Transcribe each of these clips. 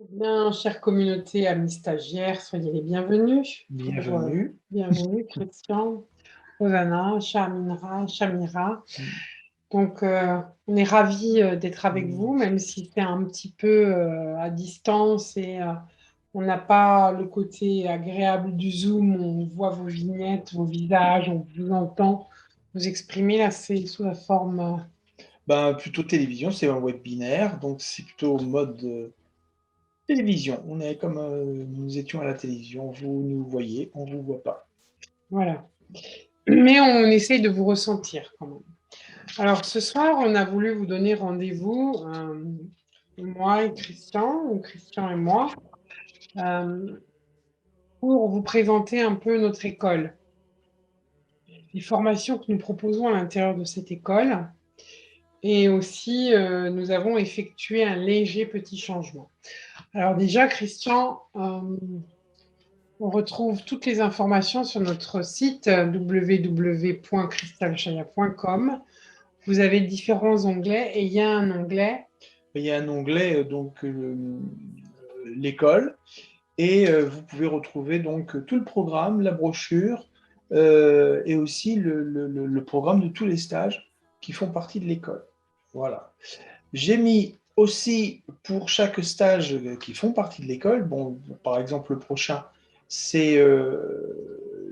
Bien, chère communauté, amis stagiaires, soyez les bienvenus. Bienvenue. Bienvenue, Christian, Rosanna, Chamira. Mm. Donc, on est ravis d'être avec vous, même si c'est un petit peu à distance et on n'a pas le côté agréable du Zoom. On voit vos vignettes, vos visages, on vous entend vous exprimer. Là, c'est sous la forme. Ben, plutôt télévision, c'est un web binaire, donc c'est plutôt mode télévision. On est comme nous étions à la télévision. Vous nous voyez, on ne vous voit pas. Voilà. Mais on essaye de vous ressentir quand même. Alors, ce soir, on a voulu vous donner rendez-vous, moi et Christian, ou Christian et moi, euh, pour vous présenter un peu notre école, les formations que nous proposons à l'intérieur de cette école. Et aussi, nous avons effectué un léger petit changement. Alors déjà, Christian, on retrouve toutes les informations sur notre site www.cristalchaya.com. Vous avez différents onglets et il y a un onglet. Il y a un onglet, l'école, et vous pouvez retrouver donc tout le programme, la brochure, et aussi le programme de tous les stages qui font partie de l'école. Voilà. J'ai mis aussi pour chaque stage qui font partie de l'école, bon, par exemple, le prochain, c'est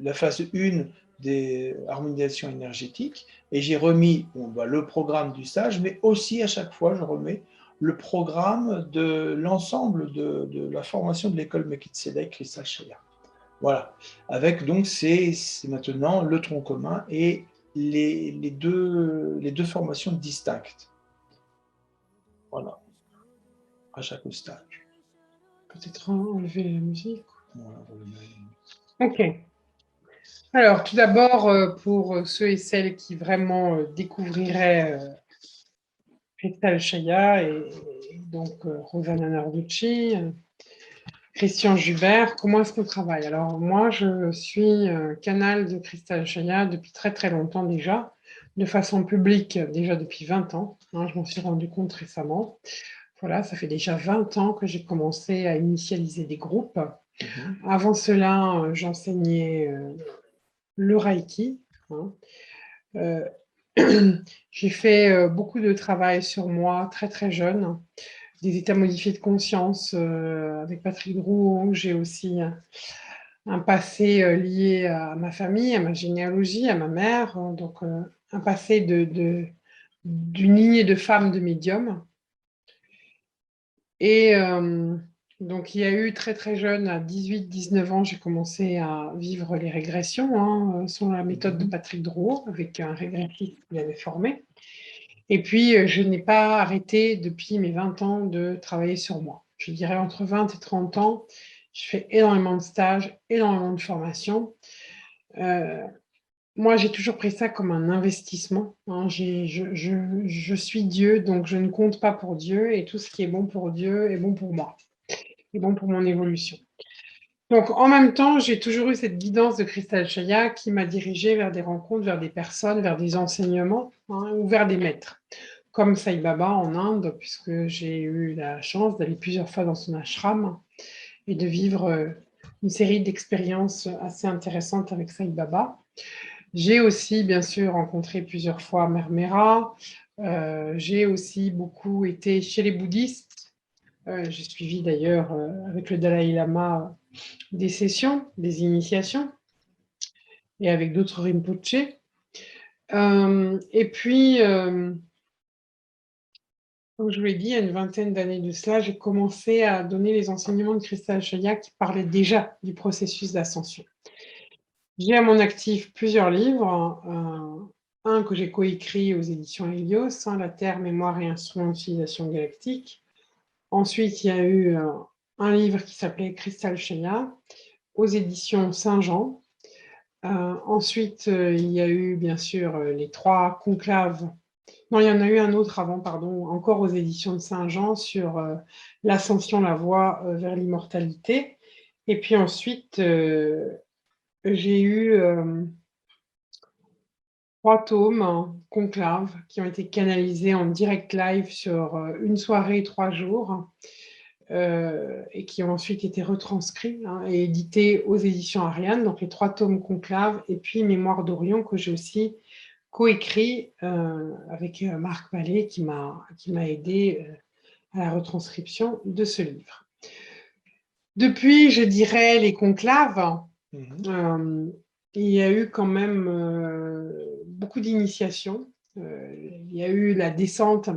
la phase 1 des harmonisations énergétiques, et j'ai remis le programme du stage, mais aussi à chaque fois, je remets le programme de l'ensemble de la formation de l'école Melchizedek Cristal Shaya. Voilà. Avec donc, c'est maintenant le tronc commun et les deux formations distinctes. Voilà, à chaque stage. Peut-être enlever la musique. Voilà, Ok. Alors, tout d'abord, pour ceux et celles qui vraiment découvriraient Crystal Chaya et donc Rosanna Narducci, Christian Jubert, comment est-ce qu'on travaille? Alors, moi, je suis canal de Crystal Chaya depuis très très longtemps déjà, de façon publique déjà depuis 20 ans. Hein, je m'en suis rendu compte récemment. Voilà, ça fait déjà 20 ans que j'ai commencé à initialiser des groupes. Avant cela, j'enseignais le Reiki. Hein. Euh, j'ai fait beaucoup de travail sur moi très très jeune, des états modifiés de conscience avec Patrick Drouot. J'ai aussi un passé lié à ma famille, à ma généalogie, à ma mère, donc un passé d'une lignée de femmes de médiums. Et donc, il y a eu très très jeune, à 18-19 ans, j'ai commencé à vivre les régressions, hein, selon la méthode de Patrick Drouot, avec un régressiste qu'il avait formé. Et puis, je n'ai pas arrêté depuis mes 20 ans de travailler sur moi. Je dirais entre 20 et 30 ans, je fais énormément de stages, énormément de formations. Euh, Moi, j'ai toujours pris ça comme un investissement. Hein. Je suis Dieu, donc je ne compte pas pour Dieu, et tout ce qui est bon pour Dieu est bon pour moi, est bon pour mon évolution. Donc, en même temps, j'ai toujours eu cette guidance de Cristal Chaya qui m'a dirigée vers des rencontres, vers des personnes, vers des enseignements, hein, ou vers des maîtres, comme Sai Baba en Inde, puisque j'ai eu la chance d'aller plusieurs fois dans son ashram et de vivre une série d'expériences assez intéressantes avec Sai Baba. J'ai aussi, bien sûr, rencontré plusieurs fois Mère Mera. J'ai aussi beaucoup été chez les bouddhistes. J'ai suivi d'ailleurs avec le Dalai Lama des sessions, des initiations, et avec d'autres Rinpoche. Et puis, comme je vous l'ai dit, il y a une vingtaine d'années de cela, j'ai commencé à donner les enseignements de Cristal Chaya qui parlaient déjà du processus d'ascension. J'ai à mon actif plusieurs livres, un que j'ai coécrit aux éditions Helios, hein, La Terre, Mémoire et Instruments d'utilisation galactique. Ensuite, il y a eu un livre qui s'appelait Cristal Chaya aux éditions Saint-Jean. Ensuite, il y a eu bien sûr les trois conclaves. Non, il y en a eu un autre avant, pardon, encore aux éditions de Saint-Jean sur l'ascension, la voie vers l'immortalité. Et puis ensuite, j'ai eu trois tomes, hein, conclaves, qui ont été canalisés en direct live sur une soirée, 3 jours, et qui ont ensuite été retranscrits et édités aux éditions Ariane, donc les 3 tomes Conclave et puis Mémoire d'Orion, que j'ai aussi coécrit avec Marc Vallée, qui m'a aidé à la retranscription de ce livre. Depuis, je dirais, les conclaves, il y a eu quand même beaucoup d'initiations. Il y a eu la descente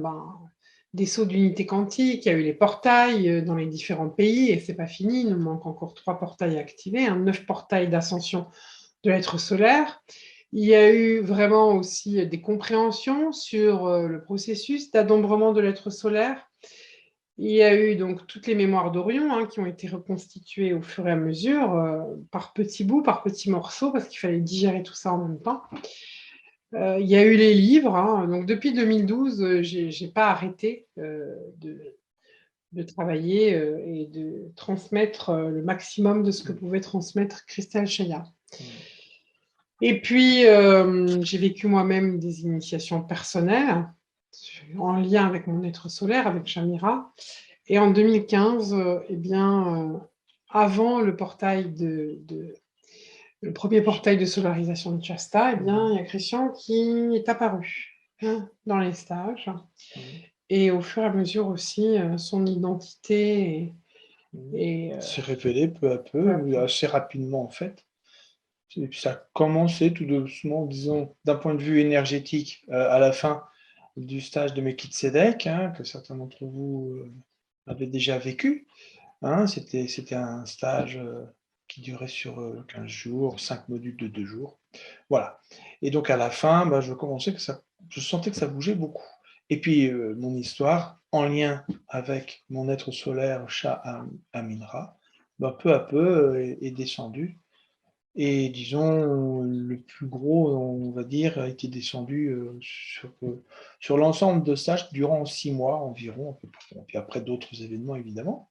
des sauts d'unité quantique, il y a eu les portails dans les différents pays, et c'est pas fini, il nous manque encore 3 portails activés, 9 portails d'ascension de l'être solaire. Il y a eu vraiment aussi des compréhensions sur le processus d'adombrement de l'être solaire. Il y a eu donc toutes les mémoires d'Orion qui ont été reconstituées au fur et à mesure, par petits bouts, par petits morceaux, parce qu'il fallait digérer tout ça en même temps. Il y a eu les livres. Donc depuis 2012, je n'ai pas arrêté de travailler et de transmettre le maximum de ce que pouvait transmettre Christelle Chaya. Et puis, j'ai vécu moi-même des initiations personnelles en lien avec mon être solaire, avec Shamira. Et en 2015, avant le portail le premier portail de solarisation de Shasta, il y a Christian qui est apparu dans les stages. Et au fur et à mesure aussi, son identité s'est révélée peu à peu, assez rapidement en fait. Et puis ça a commencé tout doucement, disons, d'un point de vue énergétique, à la fin du stage de Melchizedek, que certains d'entre vous avaient déjà vécu. C'était un stage qui durait sur 15 jours, 5 modules de 2 jours. Voilà. Et donc à la fin, je sentais que ça bougeait beaucoup. Et puis mon histoire, en lien avec mon être solaire, Shah Aminra, peu à peu est descendue. Et disons, le plus gros, on va dire, a été descendu sur l'ensemble de stages durant 6 mois environ, à peu près. Et puis après d'autres événements, évidemment.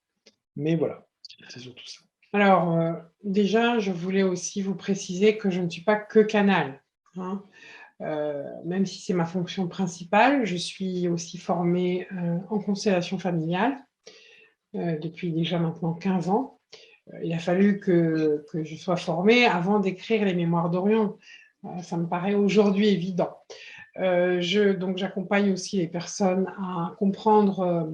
Mais voilà, c'est surtout ça. Alors, déjà, je voulais aussi vous préciser que je ne suis pas que canal. Même si c'est ma fonction principale, je suis aussi formée en constellation familiale depuis déjà maintenant 15 ans. Il a fallu que je sois formée avant d'écrire les Mémoires d'Orion. Ça me paraît aujourd'hui évident. Donc, j'accompagne aussi les personnes à comprendre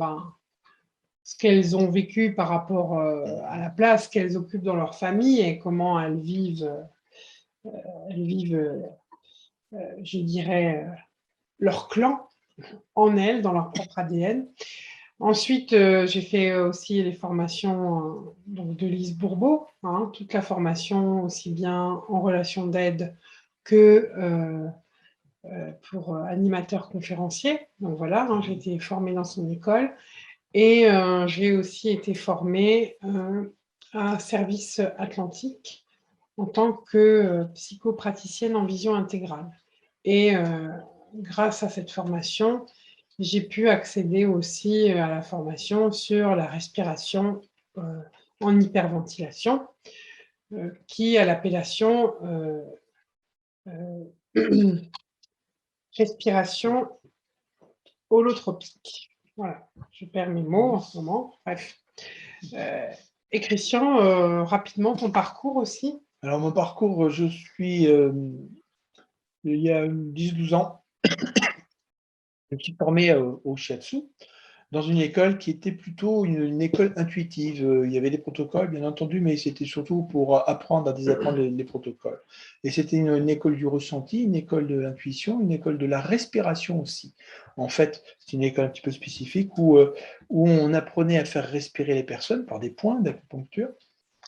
ce qu'elles ont vécu par rapport à la place qu'elles occupent dans leur famille et comment elles vivent je dirais, leur clan en elles, dans leur propre ADN. Ensuite, j'ai fait aussi les formations donc de Lise Bourbeau, toute la formation aussi bien en relation d'aide que pour animateur conférencier. Donc voilà, j'ai été formée dans son école et j'ai aussi été formée à Service Atlantique en tant que psychopraticienne en vision intégrale. Et grâce à cette formation, j'ai pu accéder aussi à la formation sur la respiration en hyperventilation, qui a l'appellation respiration holotropique. Voilà, je perds mes mots en ce moment. Bref. Et Christian, rapidement, ton parcours aussi? Alors, mon parcours, je suis, il y a 10-12 ans, je me suis formé au shiatsu, dans une école qui était plutôt une école intuitive. Il y avait des protocoles, bien entendu, mais c'était surtout pour apprendre à désapprendre les protocoles. Et c'était une école du ressenti, une école de l'intuition, une école de la respiration aussi. En fait, c'est une école un petit peu spécifique où on apprenait à faire respirer les personnes par des points d'acupuncture.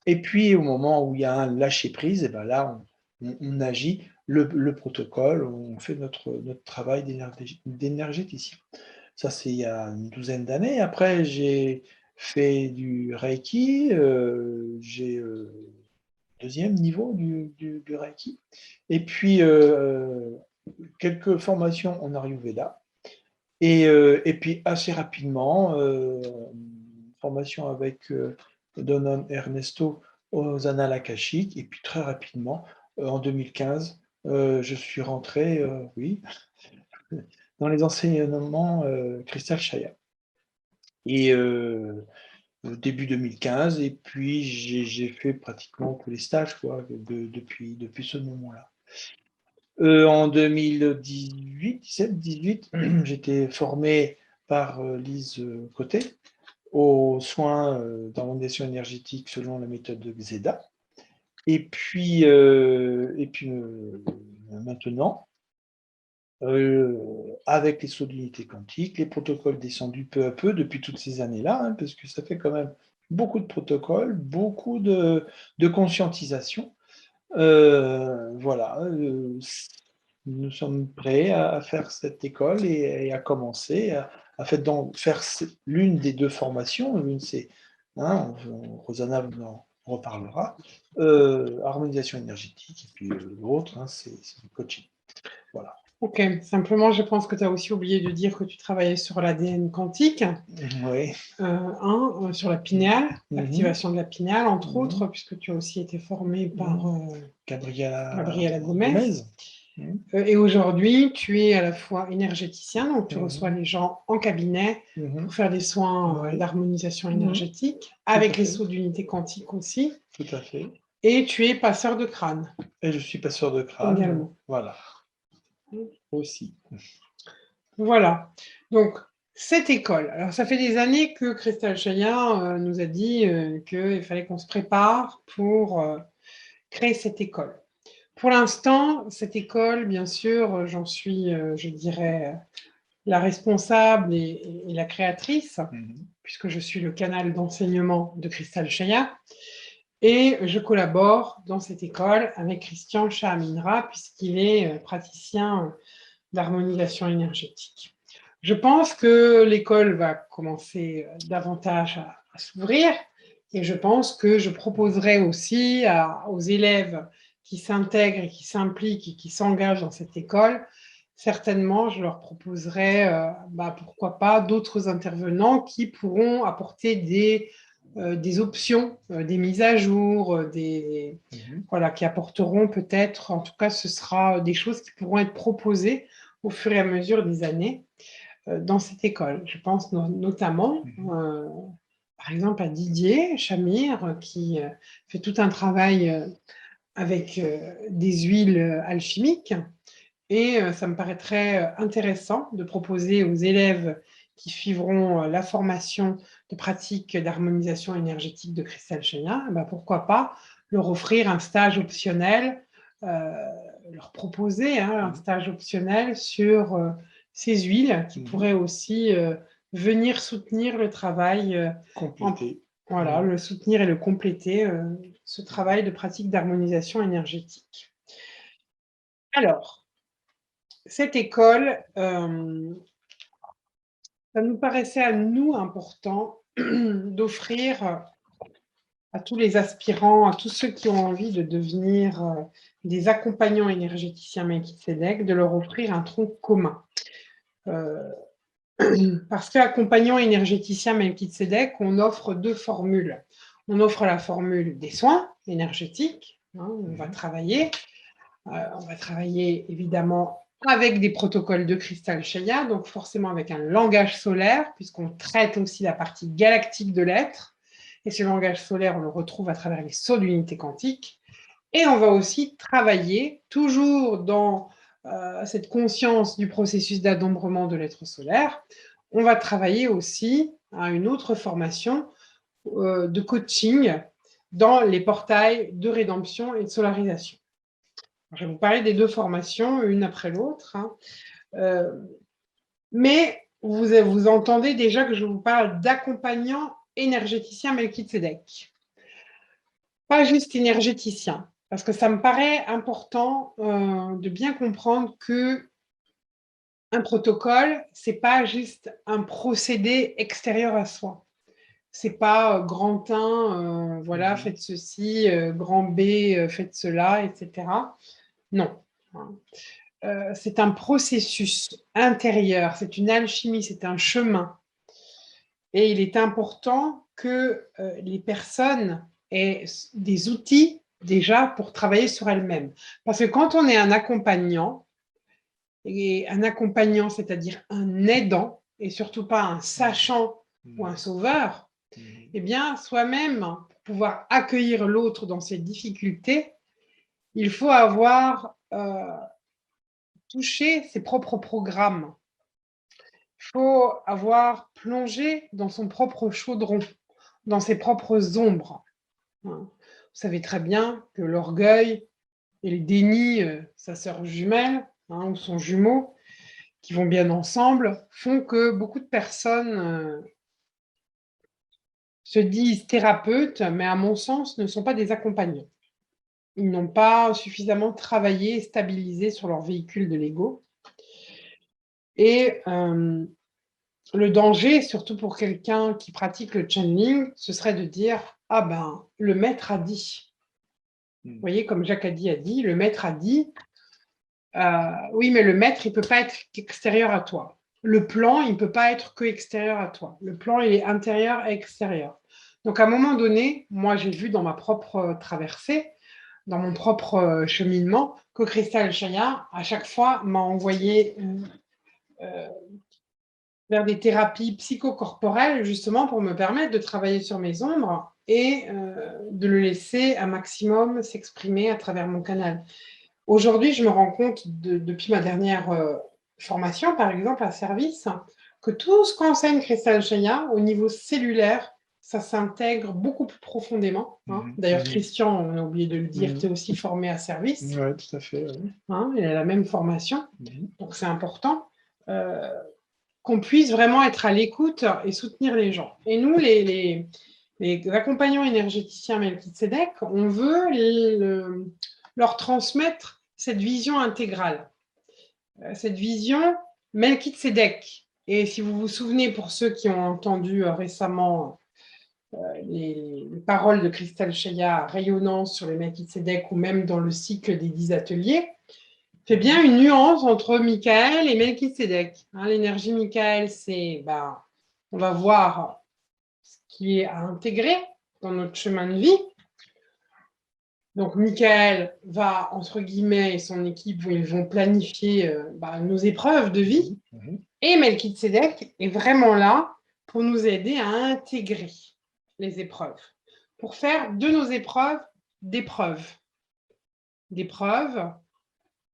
Et puis, au moment où il y a un lâcher-prise, et ben là, on agit le protocole, on fait notre travail d'énergéticien. Ça, c'est il y a une douzaine d'années. Après, j'ai fait du Reiki, j'ai deuxième niveau du Reiki. Et puis, quelques formations en Ayurveda. Et puis, assez rapidement, formation avec Don Ernesto aux Annales Akashiques. Et puis, très rapidement, en 2015, je suis rentré, oui, dans les enseignements Christelle Chaya. Et début 2015, et puis j'ai fait pratiquement tous les stages quoi, depuis ce moment-là. En 2018, 17-18, j'étais formé par Lise Côté aux soins d'harmonisation énergétique selon la méthode de Xeda. Et puis maintenant, avec les sauts d'unité quantique, les protocoles descendus peu à peu depuis toutes ces années-là, hein, parce que ça fait quand même beaucoup de protocoles, beaucoup de conscientisation. Voilà, nous sommes prêts à faire cette école et à commencer à faire l'une des deux formations. L'une, c'est, hein, Rosanna vous en reparlera, harmonisation énergétique, et puis l'autre, hein, c'est le coaching. Voilà. Ok, simplement, je pense que tu as aussi oublié de dire que tu travaillais sur l'ADN quantique, Oui. sur la pinéale, l'activation de la pinéale, entre Mhm. autres, puisque tu as aussi été formé par Gabriela Gomez. Mhm. Et aujourd'hui, tu es à la fois énergéticien, donc tu reçois Mhm. les gens en cabinet Mhm. pour faire des soins Oui. d'harmonisation Mhm. énergétique, à avec les fait. sauts d'unité quantique aussi, Tout à fait. et tu es passeur de crâne Et je suis passeur de crâne. également. Voilà. Aussi. Voilà. Donc, cette école, alors ça fait des années que Christelle Chaillat nous a dit qu'il fallait qu'on se prépare pour créer cette école. Pour l'instant, cette école, bien sûr, j'en suis, je dirais, la responsable et la créatrice, puisque je suis le canal d'enseignement de Christelle Chaillat, et je collabore dans cette école avec Christian Chaminra, puisqu'il est praticien d'harmonisation énergétique. Je pense que l'école va commencer davantage à s'ouvrir, et je pense que je proposerai aussi aux élèves qui s'intègrent et qui s'impliquent et qui s'engagent dans cette école, certainement je leur proposerai, pourquoi pas, d'autres intervenants qui pourront apporter des options, des mises à jour, voilà, qui apporteront peut-être, en tout cas ce sera des choses qui pourront être proposées au fur et à mesure des années dans cette école. Je pense notamment, par exemple, à Didier Chamir, qui fait tout un travail avec des huiles alchimiques. Et ça me paraîtrait intéressant de proposer aux élèves qui suivront la formation de pratique d'harmonisation énergétique de Christelle Chaillat, pourquoi pas leur offrir un stage optionnel, leur proposer un stage optionnel sur ces huiles qui pourraient aussi venir soutenir le travail, voilà, le soutenir et le compléter, ce travail de pratique d'harmonisation énergétique. Alors, cette école, ça nous paraissait à nous important d'offrir à tous les aspirants, à tous ceux qui ont envie de devenir des accompagnants énergéticiens Melchizedek, de leur offrir un tronc commun. Parce qu'accompagnant énergéticien Melchizedek, on offre deux formules. On offre la formule des soins énergétiques, on va travailler évidemment avec des protocoles de Christelle Chaillat, donc forcément avec un langage solaire, puisqu'on traite aussi la partie galactique de l'être. Et ce langage solaire, on le retrouve à travers les sauts d'unité quantique. Et on va aussi travailler, toujours dans cette conscience du processus d'adombrement de l'être solaire, on va travailler aussi à une autre formation de coaching dans les portails de rédemption et de solarisation. Je vais vous parler des deux formations, une après l'autre. Mais vous entendez déjà que je vous parle d'accompagnant énergéticien Melchizedek. Pas juste énergéticien, parce que ça me paraît important de bien comprendre que un protocole, ce n'est pas juste un procédé extérieur à soi. Ce n'est pas grand 1, voilà, faites ceci, grand B, faites cela, etc. Non. C'est un processus intérieur, c'est une alchimie, c'est un chemin. Et il est important que les personnes aient des outils déjà pour travailler sur elles-mêmes. Parce que quand on est un accompagnant, c'est-à-dire un aidant, et surtout pas un sachant ou un sauveur, Eh bien, soi-même, pour pouvoir accueillir l'autre dans ses difficultés, il faut avoir touché ses propres programmes. Il faut avoir plongé dans son propre chaudron, dans ses propres ombres. Hein. Vous savez très bien que l'orgueil et le déni, sa sœur jumelle, ou son jumeau, qui vont bien ensemble, font que beaucoup de personnes se disent thérapeutes, mais à mon sens, ne sont pas des accompagnants. Ils n'ont pas suffisamment travaillé et stabilisé sur leur véhicule de l'ego. Et le danger, surtout pour quelqu'un qui pratique le channeling, ce serait de dire « Ah ben, le maître a dit ». Vous voyez, comme Jacques a dit, le maître a dit, oui, mais le maître, il ne peut pas être extérieur à toi. Le plan, il ne peut pas être que extérieur à toi. Le plan, il est intérieur et extérieur. Donc, à un moment donné, moi, j'ai vu dans ma propre traversée, dans mon propre cheminement, que Cristal Chaya, à chaque fois, m'a envoyé vers des thérapies psychocorporelles, justement, pour me permettre de travailler sur mes ombres et de le laisser un maximum s'exprimer à travers mon canal. Aujourd'hui, je me rends compte, depuis ma dernière formation, par exemple, à service, que tout ce qu'enseigne Cristal Chaya, au niveau cellulaire, ça s'intègre beaucoup plus profondément. D'ailleurs, Christian, on a oublié de le dire, tu es aussi formé à service. Oui, tout à fait. Oui. Il a la même formation, donc c'est important qu'on puisse vraiment être à l'écoute et soutenir les gens. Et nous, les accompagnants énergéticiens Melchizedek, on veut leur transmettre cette vision intégrale, cette vision Melchizedek. Et si vous vous souvenez, pour ceux qui ont entendu récemment les paroles de Cristal Chaya rayonnant sur les Melchizedek ou même dans le cycle des 10 ateliers, fait bien une nuance entre Michael et Melchizedek. L'énergie Michael, c'est, on va voir ce qui est à intégrer dans notre chemin de vie. Donc, Michael va, entre guillemets, et son équipe, ils vont planifier nos épreuves de vie. Et Melchizedek est vraiment là pour nous aider à intégrer les épreuves, pour faire de nos épreuves des preuves. Des preuves.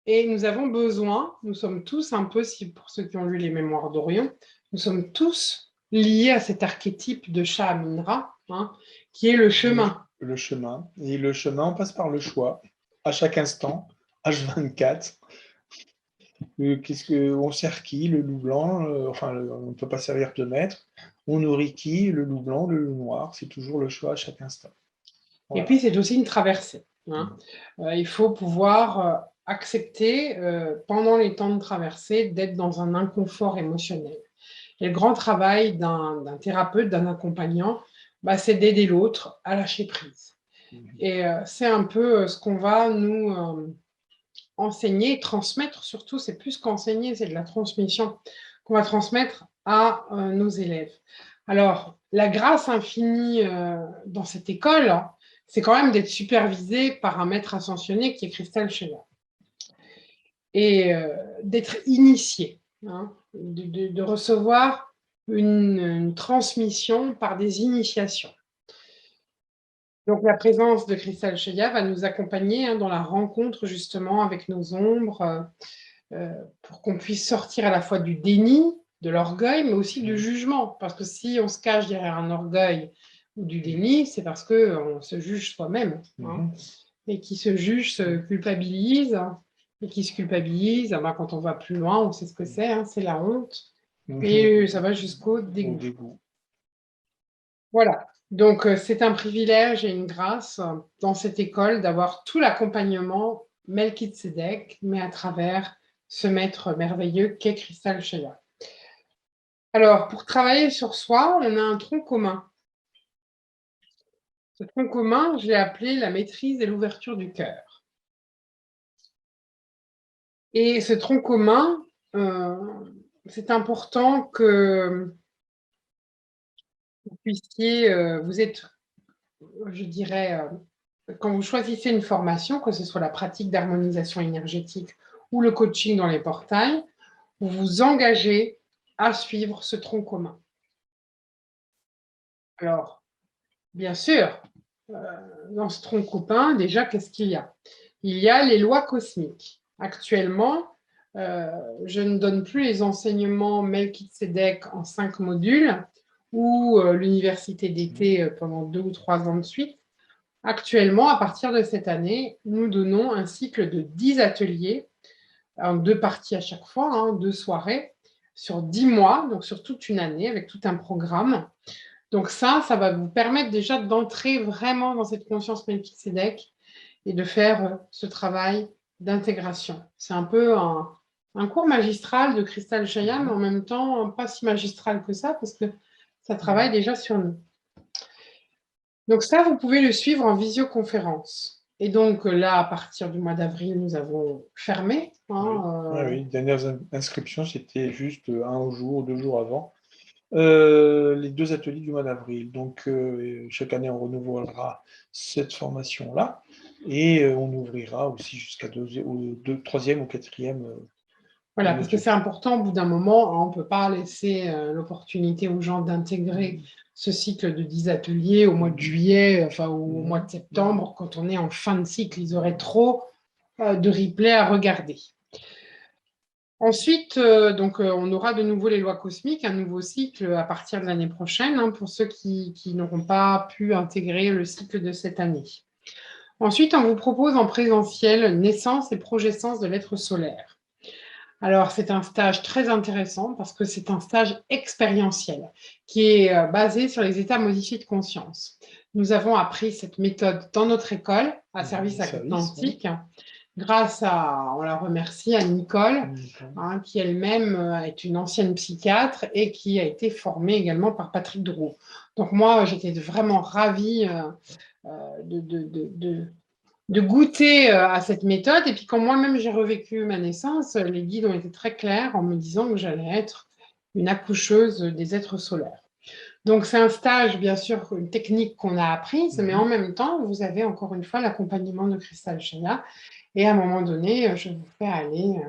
Et nous avons besoin, nous sommes tous un peu, pour ceux qui ont lu les Mémoires d'Orion, nous sommes tous liés à cet archétype de Shah Aminra, qui est le chemin. Le chemin. Et le chemin, on passe par le choix, à chaque instant, H24. On sert qui? Le loup blanc, on ne peut pas servir de maître. On nourrit qui? Le loup blanc, le loup noir. C'est toujours le choix à chaque instant. Voilà. Et puis, c'est aussi une traversée. Il faut pouvoir accepter, pendant les temps de traversée, d'être dans un inconfort émotionnel. Et le grand travail d'un thérapeute, d'un accompagnant, c'est d'aider l'autre à lâcher prise. Et c'est un peu ce qu'on va nous enseigner, transmettre surtout, c'est plus qu'enseigner, c'est de la transmission qu'on va transmettre à nos élèves. Alors, la grâce infinie dans cette école, c'est quand même d'être supervisé par un maître ascensionné qui est Cristal Chaya. Et d'être initié, de recevoir une transmission par des initiations. Donc, la présence de Cristal Chaya va nous accompagner dans la rencontre justement avec nos ombres pour qu'on puisse sortir à la fois du déni, de l'orgueil, mais aussi du jugement. Parce que si on se cache derrière un orgueil ou du déni, c'est parce qu'on se juge soi-même. Et qui se juge se culpabilise. Et qui se culpabilise, quand on va plus loin, on sait ce que c'est la honte. Et ça va jusqu'au dégoût. Voilà. Donc, c'est un privilège et une grâce dans cette école d'avoir tout l'accompagnement Melchizedek, mais à travers ce maître merveilleux qu'est Cristal Chaya. Alors, pour travailler sur soi, on a un tronc commun. Ce tronc commun, je l'ai appelé la maîtrise et l'ouverture du cœur. Et ce tronc commun, c'est important que vous puissiez, vous êtes, je dirais, quand vous choisissez une formation, que ce soit la pratique d'harmonisation énergétique ou le coaching dans les portails, vous vous engagez à suivre ce tronc commun. Alors, bien sûr, dans ce tronc commun, déjà, qu'est-ce qu'il y a? Il y a les lois cosmiques. Actuellement, je ne donne plus les enseignements Melchizedek en 5 modules ou l'université d'été pendant 2 ou 3 ans de suite. Actuellement, à partir de cette année, nous donnons un cycle de 10 ateliers, en 2 parties à chaque fois, hein, 2 soirées, sur 10 mois, donc sur toute une année, avec tout un programme. Donc ça va vous permettre déjà d'entrer vraiment dans cette conscience Melchizedek et de faire ce travail d'intégration. C'est un peu un cours magistral de Cristal Chaya, mais en même temps, pas si magistral que ça, parce que ça travaille déjà sur nous. Donc ça, vous pouvez le suivre en visioconférence. Et donc là, à partir du mois d'avril, nous avons fermé. Oui, les dernières inscriptions, c'était juste un jour, 2 jours avant. Les 2 ateliers du mois d'avril. Donc, chaque année, on renouvellera cette formation-là et on ouvrira aussi jusqu'à 3e ou 4e. Voilà, parce que c'est important, au bout d'un moment, on ne peut pas laisser l'opportunité aux gens d'intégrer ce cycle de 10 ateliers au mois de juillet, enfin au mois de septembre, quand on est en fin de cycle, ils auraient trop de replays à regarder. Ensuite, on aura de nouveau les lois cosmiques, un nouveau cycle à partir de l'année prochaine, hein, pour ceux qui n'auront pas pu intégrer le cycle de cette année. Ensuite, on vous propose en présentiel naissance et progescence de l'être solaire. Alors, c'est un stage très intéressant parce que c'est un stage expérientiel qui est basé sur les états modifiés de conscience. Nous avons appris cette méthode dans notre école à service quantique. Grâce à, on la remercie, à Nicole, hein, qui elle-même est une ancienne psychiatre et qui a été formée également par Patrick Drouot. Donc moi, j'étais vraiment ravie de goûter à cette méthode. Et puis quand moi-même j'ai revécu ma naissance, les guides ont été très clairs en me disant que j'allais être une accoucheuse des êtres solaires. Donc c'est un stage, bien sûr, une technique qu'on a apprise, mais en même temps, vous avez encore une fois l'accompagnement de Cristal Chaya. Et à un moment donné, je vous fais aller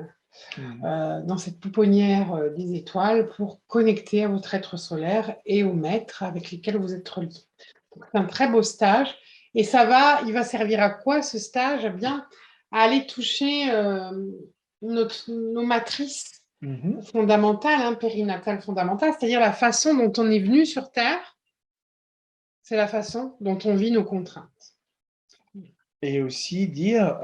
dans cette pouponnière des étoiles pour connecter à votre être solaire et aux maîtres avec lesquels vous êtes reliés. C'est un très beau stage. Et il va servir à quoi ce stage? Eh bien, à aller toucher nos matrices fondamentales, hein, périnatales fondamentales, c'est-à-dire la façon dont on est venu sur Terre, c'est la façon dont on vit nos contraintes. Et aussi dire,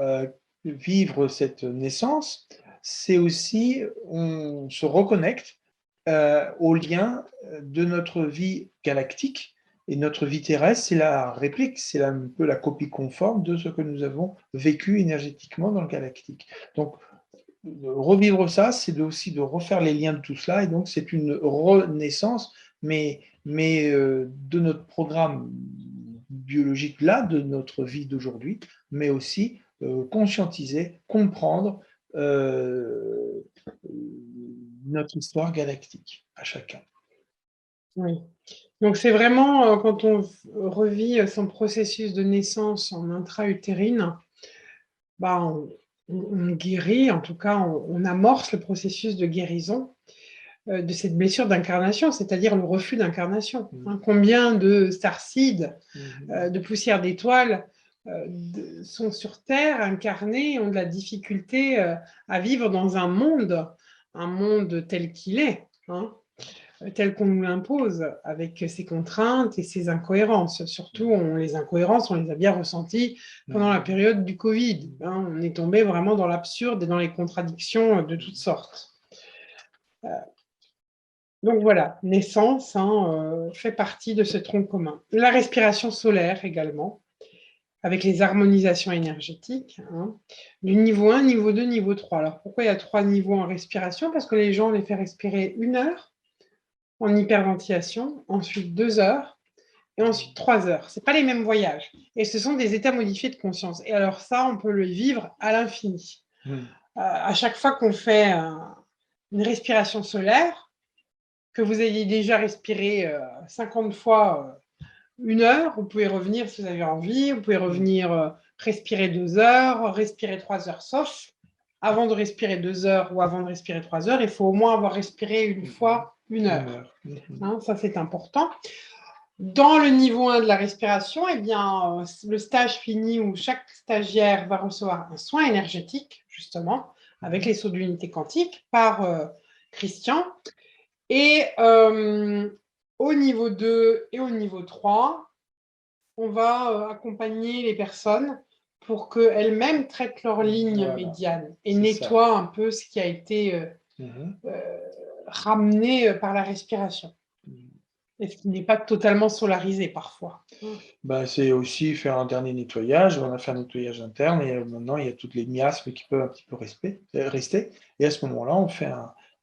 vivre cette naissance, c'est aussi, on se reconnecte au lien de notre vie galactique. Et notre vie terrestre, c'est la réplique, c'est un peu la copie conforme de ce que nous avons vécu énergétiquement dans le galactique. Donc, revivre ça, c'est aussi de refaire les liens de tout cela. Et donc, c'est une renaissance, mais de notre programme biologique là, de notre vie d'aujourd'hui, mais aussi conscientiser, comprendre notre histoire galactique à chacun. Oui. Donc c'est vraiment quand on revit son processus de naissance en intra-utérine, on guérit, en tout cas on amorce le processus de guérison de cette blessure d'incarnation, c'est-à-dire le refus d'incarnation. Combien de starseeds, de poussières d'étoiles sont sur Terre, incarnés, ont de la difficulté à vivre dans un monde tel qu'il est, hein, tel qu'on nous l'impose, avec ses contraintes et ses incohérences. Surtout, les incohérences, on les a bien ressenties pendant la période du Covid. Hein, on est tombé vraiment dans l'absurde et dans les contradictions de toutes sortes. Donc voilà, naissance fait partie de ce tronc commun. La respiration solaire également, avec les harmonisations énergétiques, hein, du niveau 1, niveau 2, niveau 3. Alors pourquoi il y a 3 niveaux en respiration? Parce que les gens les fait respirer 1 heure en hyperventilation, ensuite 2 heures, et ensuite 3 heures. Ce n'est pas les mêmes voyages. Et ce sont des états modifiés de conscience. Et alors ça, on peut le vivre à l'infini. À chaque fois qu'on fait une respiration solaire, que vous ayez déjà respiré 50 fois 1 heure, vous pouvez revenir si vous avez envie, vous pouvez revenir respirer 2 heures, respirer 3 heures, sauf avant de respirer 2 heures ou avant de respirer 3 heures, il faut au moins avoir respiré une fois 1 heure. Hein, ça, c'est important. Dans le niveau 1 de la respiration, eh bien, le stage fini où chaque stagiaire va recevoir un soin énergétique, justement, avec les sauts d'unité quantique par Christian. Et au niveau 2 et au niveau 3, on va accompagner les personnes pour qu'elles-mêmes traitent leur ligne médiane et nettoient un peu ce qui a été ramené par la respiration. Et ce qui n'est pas totalement solarisé parfois. C'est aussi faire un dernier nettoyage. On a fait un nettoyage interne et maintenant il y a toutes les miasmes qui peuvent un petit peu rester. Et à ce moment-là, on fait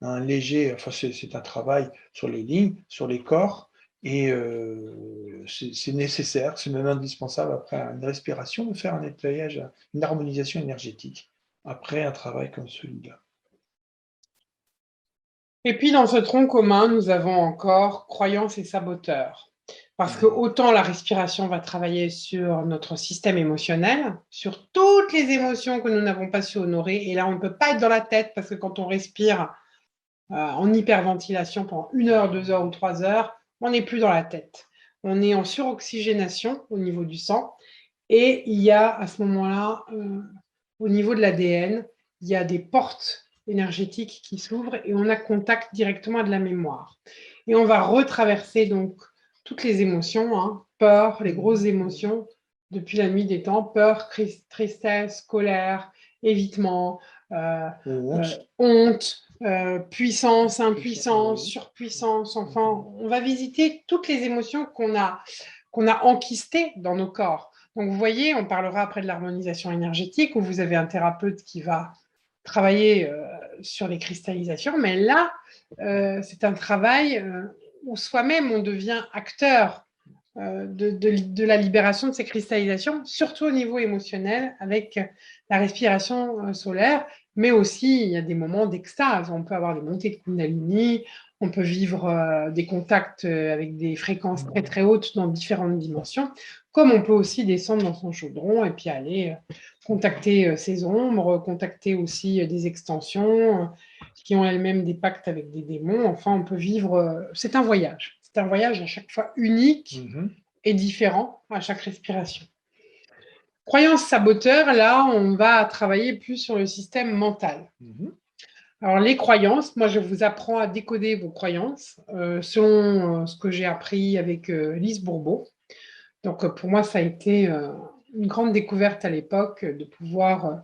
un léger, enfin c'est un travail sur les lignes, sur les corps, et c'est nécessaire, c'est même indispensable après une respiration de faire un nettoyage, une harmonisation énergétique après un travail comme celui-là. Et puis dans ce tronc commun, nous avons encore croyances et saboteurs. Parce que autant la respiration va travailler sur notre système émotionnel, sur toutes les émotions que nous n'avons pas su honorer. Et là, on ne peut pas être dans la tête parce que quand on respire en hyperventilation pendant 1 heure, 2 heures ou 3 heures, on n'est plus dans la tête. On est en suroxygénation au niveau du sang. Et il y a à ce moment-là, au niveau de l'ADN, il y a des portes énergétiques qui s'ouvrent et on a contact directement de la mémoire. Et on va retraverser donc toutes les émotions, peur, les grosses émotions depuis la nuit des temps, peur, tristesse, colère, évitement, honte, puissance, impuissance, surpuissance. Enfin, on va visiter toutes les émotions qu'on a enquistées dans nos corps. Donc, vous voyez, on parlera après de l'harmonisation énergétique où vous avez un thérapeute qui va travailler sur les cristallisations, mais là, c'est un travail où soi-même, on devient acteur de la libération de ces cristallisations, surtout au niveau émotionnel, avec la respiration solaire, mais aussi, il y a des moments d'extase. On peut avoir des montées de Kundalini, on peut vivre des contacts avec des fréquences très, très hautes dans différentes dimensions, comme on peut aussi descendre dans son chaudron et puis aller contacter ses ombres, contacter aussi des extensions qui ont elles-mêmes des pactes avec des démons. Enfin, on peut vivre... c'est un voyage. C'est un voyage à chaque fois unique et différent à chaque respiration. Croyance saboteur, là, on va travailler plus sur le système mental. Alors, les croyances, moi, je vous apprends à décoder vos croyances selon ce que j'ai appris avec Lise Bourbeau. Donc, pour moi, ça a été une grande découverte à l'époque de pouvoir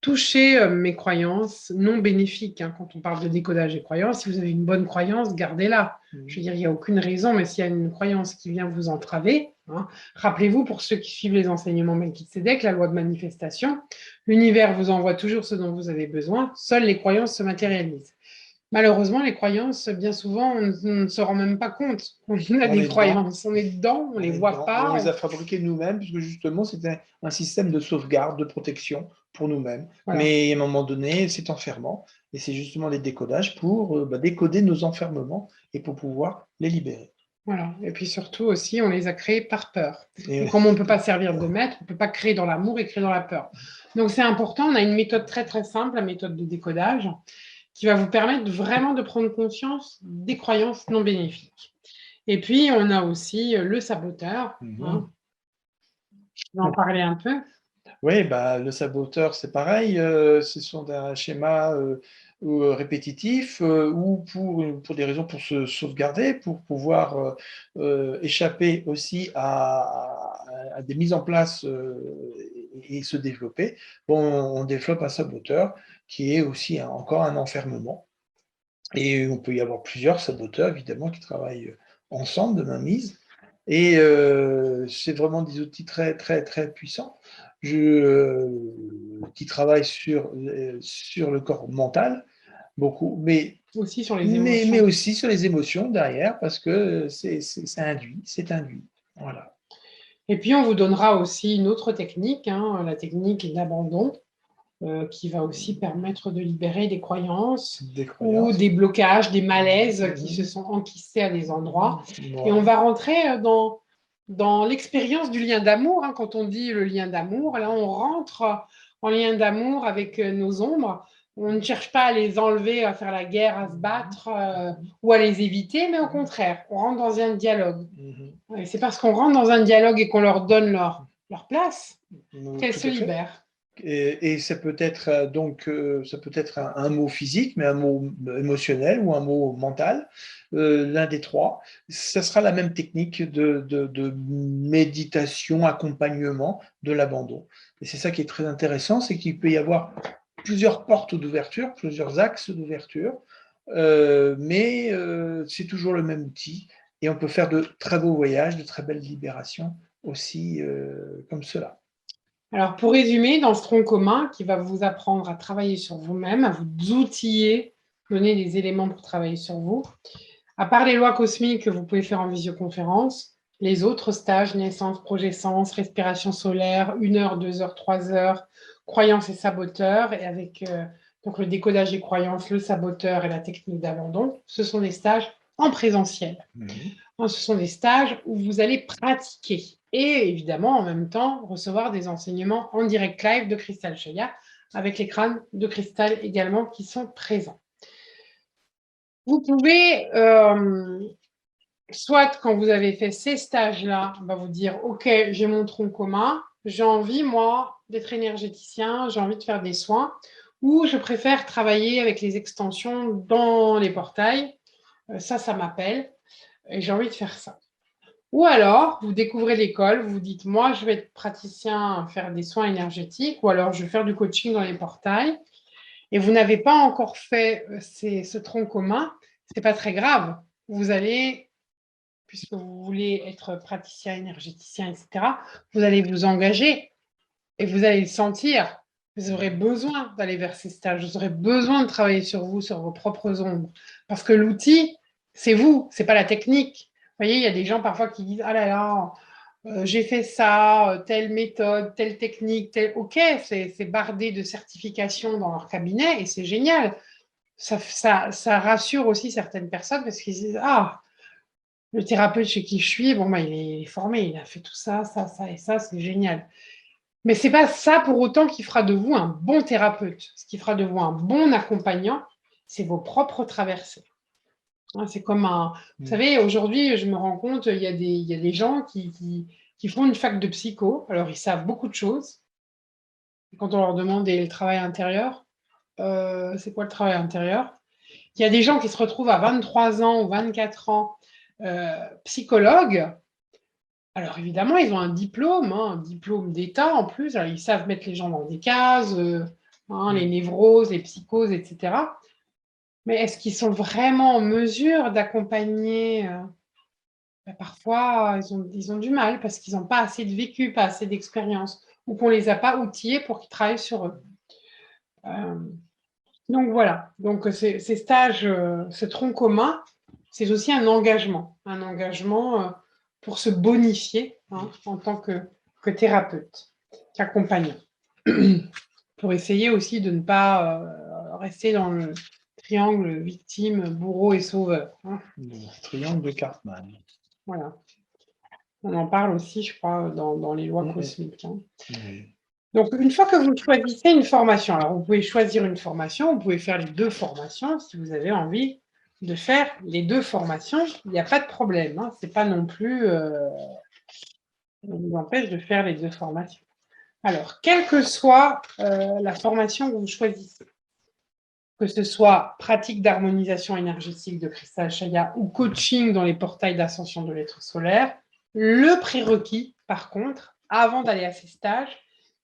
toucher mes croyances non bénéfiques. Quand on parle de décodage des croyances, si vous avez une bonne croyance, gardez-la. Je veux dire, il n'y a aucune raison, mais s'il y a une croyance qui vient vous entraver, rappelez-vous, pour ceux qui suivent les enseignements Melchizedek, la loi de manifestation, l'univers vous envoie toujours ce dont vous avez besoin, seules les croyances se matérialisent. Malheureusement, les croyances, bien souvent, on ne se rend même pas compte. On a des croyances, on est dedans, on ne les voit pas. On les a fabriquées nous-mêmes, puisque justement, c'était un système de sauvegarde, de protection pour nous-mêmes. Voilà. Mais à un moment donné, c'est enfermant. Et c'est justement les décodages pour décoder nos enfermements et pour pouvoir les libérer. Voilà. Et puis surtout aussi, on les a créés par peur. Et comme on ne peut pas servir de maître, on ne peut pas créer dans l'amour et créer dans la peur. Donc c'est important, on a une méthode très très simple, la méthode de décodage, qui va vous permettre vraiment de prendre conscience des croyances non bénéfiques. Et puis, on a aussi le saboteur. Je vais en parler un peu. Oui, le saboteur, c'est pareil. Ce sont des schémas répétitifs ou pour des raisons pour se sauvegarder, pour pouvoir échapper aussi à des mises en place et se développer. On développe un saboteur qui est aussi encore un enfermement. Et on peut y avoir plusieurs saboteurs, évidemment, qui travaillent ensemble de mainmise. Et c'est vraiment des outils très, très, très puissants qui travaillent sur le corps mental, beaucoup, mais aussi sur les émotions. Mais aussi sur les émotions derrière, parce que c'est induit. Voilà. Et puis, on vous donnera aussi une autre technique, la technique d'abandon, qui va aussi permettre de libérer des croyances ou des blocages, des malaises qui se sont enquistés à des endroits. Et on va rentrer dans l'expérience du lien d'amour. Quand on dit le lien d'amour, là, on rentre en lien d'amour avec nos ombres On ne cherche pas à les enlever, à faire la guerre, à se battre ou à les éviter, mais au contraire, on rentre dans un dialogue. Et c'est parce qu'on rentre dans un dialogue et qu'on leur donne leur place qu'elles se libèrent. Et ça peut être ça peut être un mot physique, mais un mot émotionnel ou un mot mental, l'un des trois. Ça sera la même technique de méditation, accompagnement de l'abandon. Et c'est ça qui est très intéressant, c'est qu'il peut y avoir plusieurs portes d'ouverture, plusieurs axes d'ouverture, mais c'est toujours le même outil. Et on peut faire de très beaux voyages, de très belles libérations aussi comme cela. Alors, pour résumer, dans ce tronc commun qui va vous apprendre à travailler sur vous-même, à vous outiller, donner des éléments pour travailler sur vous, à part les lois cosmiques que vous pouvez faire en visioconférence, les autres stages, naissance, progescence, respiration solaire, 1 heure, 2 heures, 3 heures, croyances et saboteurs, et avec donc le décodage des croyances, le saboteur et la technique d'abandon, ce sont des stages en présentiel. Ce sont des stages où vous allez pratiquer et évidemment en même temps recevoir des enseignements en direct live de Cristal Chaya avec les crânes de cristal également qui sont présents. Vous pouvez, soit quand vous avez fait ces stages-là, on va vous dire « Ok, j'ai mon tronc commun, j'ai envie, moi, d'être énergéticien, j'ai envie de faire des soins, ou je préfère travailler avec les extensions dans les portails, ça m'appelle, et j'ai envie de faire ça. » Ou alors, vous découvrez l'école, vous vous dites « Moi, je vais être praticien, faire des soins énergétiques, ou alors je vais faire du coaching dans les portails. » Et vous n'avez pas encore fait ce tronc commun, ce n'est pas très grave. Vous allez, puisque vous voulez être praticien, énergéticien, etc., vous allez vous engager et vous allez le sentir. Vous aurez besoin d'aller vers ces stages, vous aurez besoin de travailler sur vous, sur vos propres ombres. Parce que l'outil, c'est vous, ce n'est pas la technique. Vous voyez, il y a des gens parfois qui disent « Ah là là, j'ai fait ça, telle méthode, telle technique, ok, c'est bardé de certifications dans leur cabinet et c'est génial. Ça rassure aussi certaines personnes parce qu'ils disent « Ah, le thérapeute chez qui je suis, bon, bah, il est formé, il a fait tout ça, ça et ça, c'est génial. » Mais ce n'est pas ça pour autant qui fera de vous un bon thérapeute. Ce qui fera de vous un bon accompagnant, c'est vos propres traversées. C'est comme Vous savez, aujourd'hui, je me rends compte, il y a des gens qui font une fac de psycho. Alors, ils savent beaucoup de choses. Et quand on leur demande le travail intérieur, c'est quoi le travail intérieur? Il y a des gens qui se retrouvent à 23 ans ou 24 ans psychologues. Alors, évidemment, ils ont un diplôme d'État en plus. Alors, ils savent mettre les gens dans des cases, les névroses, les psychoses, etc. Mais est-ce qu'ils sont vraiment en mesure d'accompagner Parfois, ils ont du mal parce qu'ils n'ont pas assez de vécu, pas assez d'expérience, ou qu'on ne les a pas outillés pour qu'ils travaillent sur eux. Donc voilà, donc ces stages, ce tronc commun, c'est aussi un engagement pour se bonifier en tant que thérapeute, qu'accompagnant, pour essayer aussi de ne pas rester dans le triangle victime, bourreau et sauveur. Le triangle de Cartman. Voilà. On en parle aussi, je crois, dans les lois cosmiques. Donc, une fois que vous choisissez une formation, alors vous pouvez choisir une formation, vous pouvez faire les 2 formations si vous avez envie de faire les 2 formations, il n'y a pas de problème. Ce n'est pas non plus, on vous empêche de faire les 2 formations. Alors, quelle que soit la formation que vous choisissez, que ce soit pratique d'harmonisation énergétique de Cristal Chaya ou coaching dans les portails d'ascension de l'être solaire, le prérequis, par contre, avant d'aller à ces stages,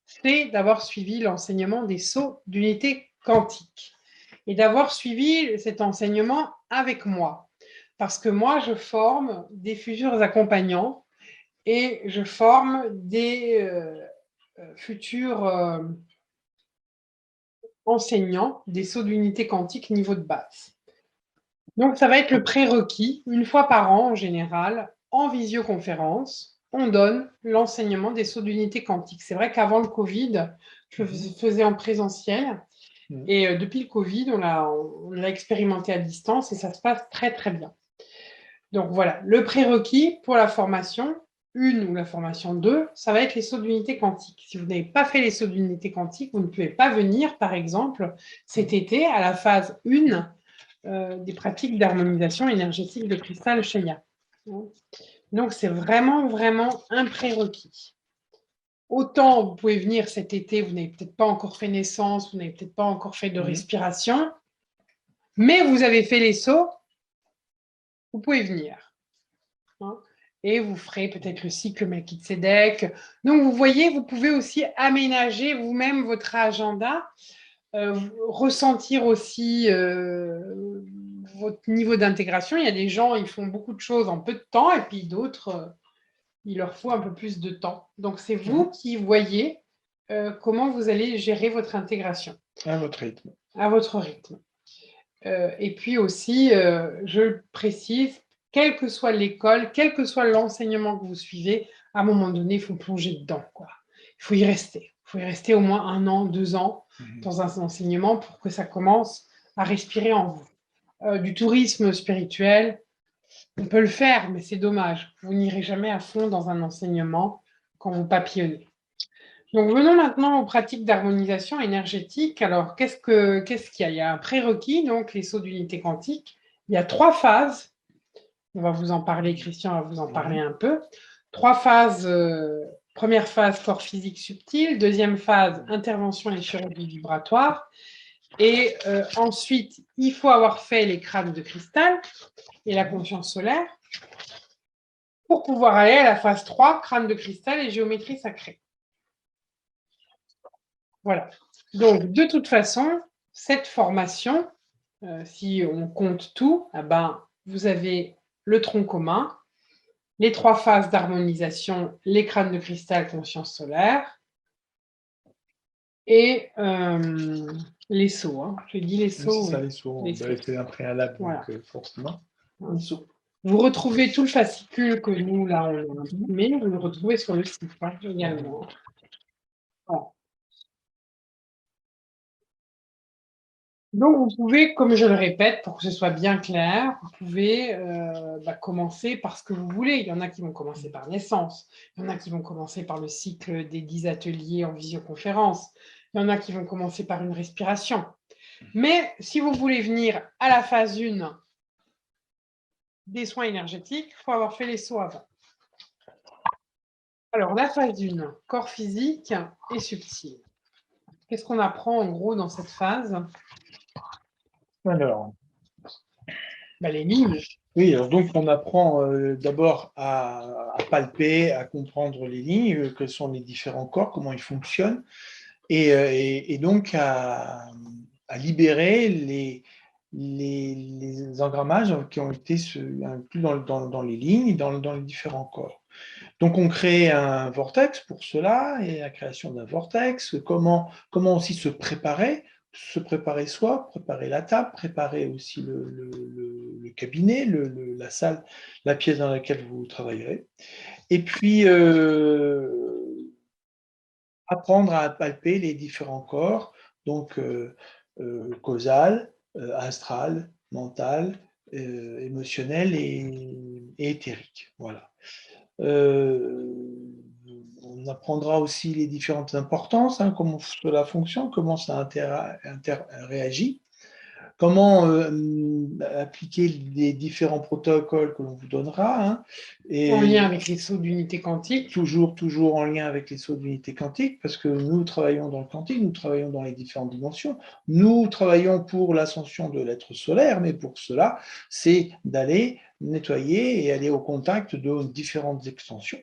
c'est d'avoir suivi l'enseignement des sauts d'unité quantique et d'avoir suivi cet enseignement avec moi. Parce que moi, je forme des futurs accompagnants et je forme des futurs enseignants des sauts d'unité quantique niveau de base. Donc, ça va être le prérequis, 1 fois par an en général, en visioconférence, on donne l'enseignement des sauts d'unité quantique. C'est vrai qu'avant le Covid, je faisais en présentiel et depuis le Covid, on l'a expérimenté à distance et ça se passe très, très bien. Donc voilà, le prérequis pour la formation, 1 ou la formation 2, ça va être les sauts d'unité quantique. Si vous n'avez pas fait les sauts d'unité quantique, vous ne pouvez pas venir, par exemple, cet été, à la phase 1 des pratiques d'harmonisation énergétique de cristal Shaya. Donc, c'est vraiment, vraiment un prérequis. Autant vous pouvez venir cet été, vous n'avez peut-être pas encore fait naissance, vous n'avez peut-être pas encore fait de respiration, mais vous avez fait les sauts, vous pouvez venir. Et vous ferez peut-être le cycle Melchizedek. Donc, vous voyez, vous pouvez aussi aménager vous-même votre agenda, ressentir aussi votre niveau d'intégration. Il y a des gens, ils font beaucoup de choses en peu de temps, et puis d'autres, il leur faut un peu plus de temps. Donc, c'est vous qui voyez comment vous allez gérer votre intégration. À votre rythme. À votre rythme. Et puis aussi, je précise, quelle que soit l'école, quel que soit l'enseignement que vous suivez, à un moment donné, il faut plonger dedans, quoi. Il faut y rester. Il faut y rester au moins 1 an, 2 ans dans un enseignement pour que ça commence à respirer en vous. Du tourisme spirituel, on peut le faire, mais c'est dommage. Vous n'irez jamais à fond dans un enseignement quand vous papillonnez. Donc, venons maintenant aux pratiques d'harmonisation énergétique. Alors, qu'est-ce qu'il y a? Il y a un prérequis, donc les sauts d'unité quantique. Il y a 3 phases. On va vous en parler, Christian va vous en parler un peu. 3 phases. Première phase, corps physique subtil. Deuxième phase, intervention et chirurgie vibratoire. Et ensuite, il faut avoir fait les crânes de cristal et la conscience solaire pour pouvoir aller à la phase 3, crâne de cristal et géométrie sacrée. Voilà. Donc, de toute façon, cette formation, si on compte tout, vous avez le tronc commun, les 3 phases d'harmonisation, les crânes de cristal, conscience solaire, et les sauts. J'ai dit les sauts. C'est ça, les sauts. C'est un préalable, voilà. Donc forcément. Les sauts. Vous retrouvez tout le fascicule que nous, là, on a imprimé, vous le retrouvez sur le site également. Voilà. Donc, vous pouvez, comme je le répète, pour que ce soit bien clair, vous pouvez commencer par ce que vous voulez. Il y en a qui vont commencer par naissance, il y en a qui vont commencer par le cycle des 10 ateliers en visioconférence, il y en a qui vont commencer par une respiration. Mais si vous voulez venir à la phase 1 des soins énergétiques, il faut avoir fait les sauts avant. Alors, la phase 1, corps physique et subtil. Qu'est-ce qu'on apprend en gros dans cette phase? Alors, les lignes. Oui, alors donc on apprend d'abord à palper, à comprendre les lignes, quels sont les différents corps, comment ils fonctionnent, et donc à libérer les engrammages qui ont été inclus dans les lignes, dans les différents corps. Donc on crée un vortex pour cela, et la création d'un vortex, comment aussi se préparer soi, préparer la table, préparer aussi le cabinet, la salle, la pièce dans laquelle vous travaillerez. Et puis, apprendre à palper les différents corps, donc causal, astral, mental, émotionnel et éthérique. Voilà. On apprendra aussi les différentes importances, comment cela fonctionne, comment ça réagit, comment appliquer les différents protocoles que l'on vous donnera. En lien avec les sauts d'unité quantique. Toujours en lien avec les sauts d'unité quantique, parce que nous travaillons dans le quantique, nous travaillons dans les différentes dimensions, nous travaillons pour l'ascension de l'être solaire, mais pour cela, c'est d'aller nettoyer et aller au contact de différentes extensions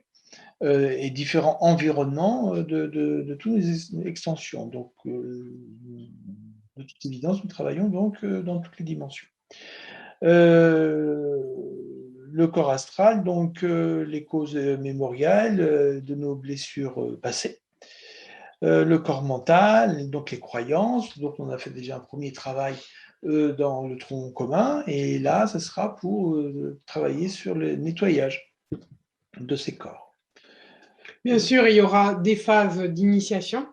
et différents environnements de toutes les extensions. Donc, de toute évidence, nous travaillons donc dans toutes les dimensions. Le corps astral, donc les causes mémoriales de nos blessures passées. Le corps mental, donc les croyances, donc on a fait déjà un premier travail dans le tronc commun, et là, ce sera pour travailler sur le nettoyage de ces corps. Bien sûr, il y aura des phases d'initiation.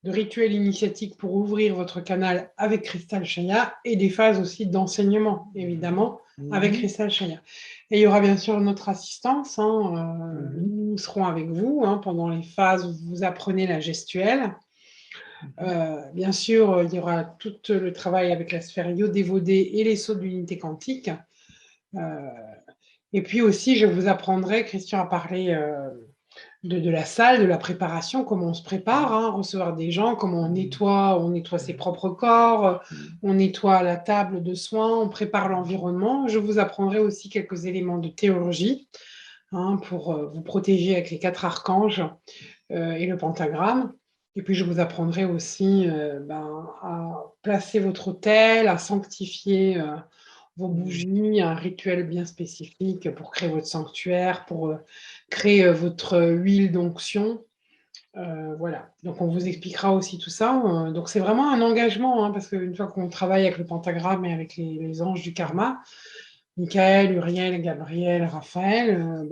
de rituels initiatiques pour ouvrir votre canal avec Cristal Chaya et des phases aussi d'enseignement, évidemment, avec Cristal Chaya. Et il y aura bien sûr notre assistance. Nous serons avec vous pendant les phases où vous apprenez la gestuelle. Bien sûr, il y aura tout le travail avec la sphère iodévodée et les sauts de l'unité quantique. Et puis aussi, je vous apprendrai, Christian a parlé de la salle, de la préparation, comment on se prépare, recevoir des gens, comment on nettoie ses propres corps, on nettoie la table de soins, on prépare l'environnement. Je vous apprendrai aussi quelques éléments de théurgie pour vous protéger avec les 4 archanges et le pentagramme. Et puis, je vous apprendrai aussi à placer votre autel, à sanctifier vos bougies, un rituel bien spécifique pour créer votre sanctuaire, pour créer votre huile d'onction. Voilà, donc on vous expliquera aussi tout ça. Donc c'est vraiment un engagement, parce qu'une fois qu'on travaille avec le pentagramme et avec les anges du karma, Michael, Uriel, Gabriel, Raphaël,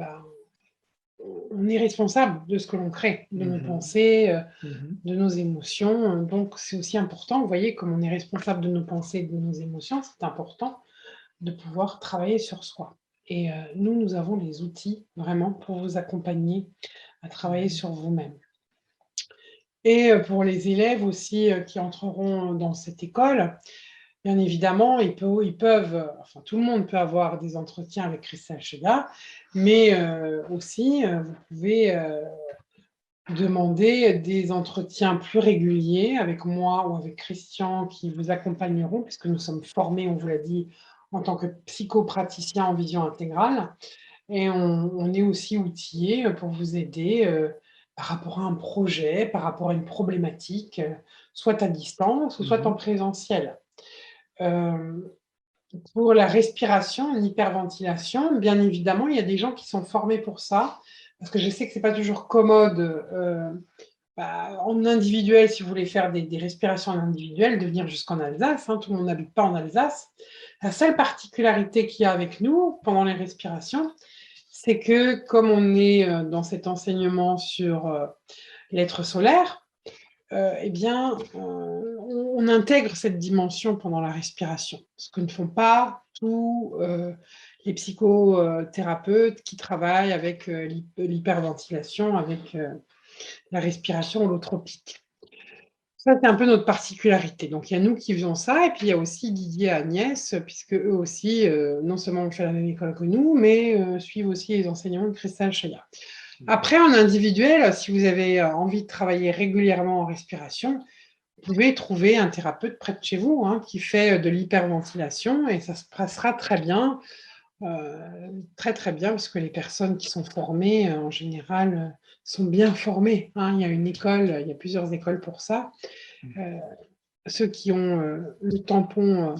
on est responsable de ce que l'on crée, de nos pensées, de nos émotions. Donc c'est aussi important, vous voyez, comme on est responsable de nos pensées et de nos émotions, c'est important de pouvoir travailler sur soi. Et nous avons les outils vraiment pour vous accompagner à travailler sur vous-même. Et pour les élèves aussi qui entreront dans cette école, bien évidemment, ils peuvent, enfin tout le monde peut avoir des entretiens avec Cristal Chaya, mais aussi vous pouvez demander des entretiens plus réguliers avec moi ou avec Christian qui vous accompagneront, puisque nous sommes formés, on vous l'a dit, en tant que psychopraticien en vision intégrale. Et on est aussi outillés pour vous aider par rapport à un projet, par rapport à une problématique, soit à distance ou soit en présentiel. Pour la respiration, l'hyperventilation, bien évidemment, il y a des gens qui sont formés pour ça, parce que je sais que ce n'est pas toujours commode en individuel, si vous voulez faire des respirations en individuel, de venir jusqu'en Alsace. Tout le monde n'habite pas en Alsace. La seule particularité qu'il y a avec nous pendant les respirations, c'est que comme on est dans cet enseignement sur l'être solaire, on intègre cette dimension pendant la respiration, ce que ne font pas tous les psychothérapeutes qui travaillent avec l'hyperventilation, avec la respiration holotropique. Ça, c'est un peu notre particularité. Donc, il y a nous qui faisons ça, et puis il y a aussi Didier et Agnès, puisque eux aussi, non seulement ont fait la même école que nous, mais suivent aussi les enseignements de Cristal Chaya. Après, en individuel, si vous avez envie de travailler régulièrement en respiration, vous pouvez trouver un thérapeute près de chez vous qui fait de l'hyperventilation, et ça se passera très bien, très très bien, parce que les personnes qui sont formées, en général, sont bien formées. Il y a une école, il y a plusieurs écoles pour ça. Ceux qui ont le tampon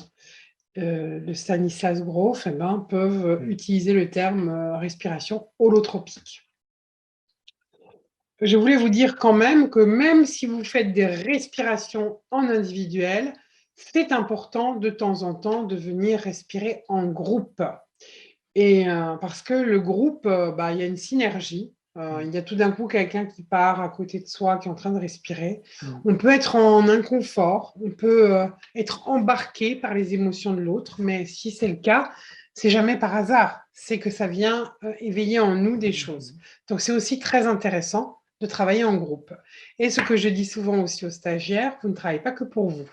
de Stanislas Grof peuvent utiliser le terme respiration holotropique. Je voulais vous dire quand même que même si vous faites des respirations en individuel, c'est important de temps en temps de venir respirer en groupe. Et parce que le groupe, il y a une synergie. Il y a tout d'un coup quelqu'un qui part à côté de soi, qui est en train de respirer. On peut être en inconfort, on peut être embarqué par les émotions de l'autre, mais si c'est le cas, c'est jamais par hasard. C'est que ça vient éveiller en nous des choses. Donc c'est aussi très intéressant de travailler en groupe. Et ce que je dis souvent aussi aux stagiaires, vous ne travaillez pas que pour vous.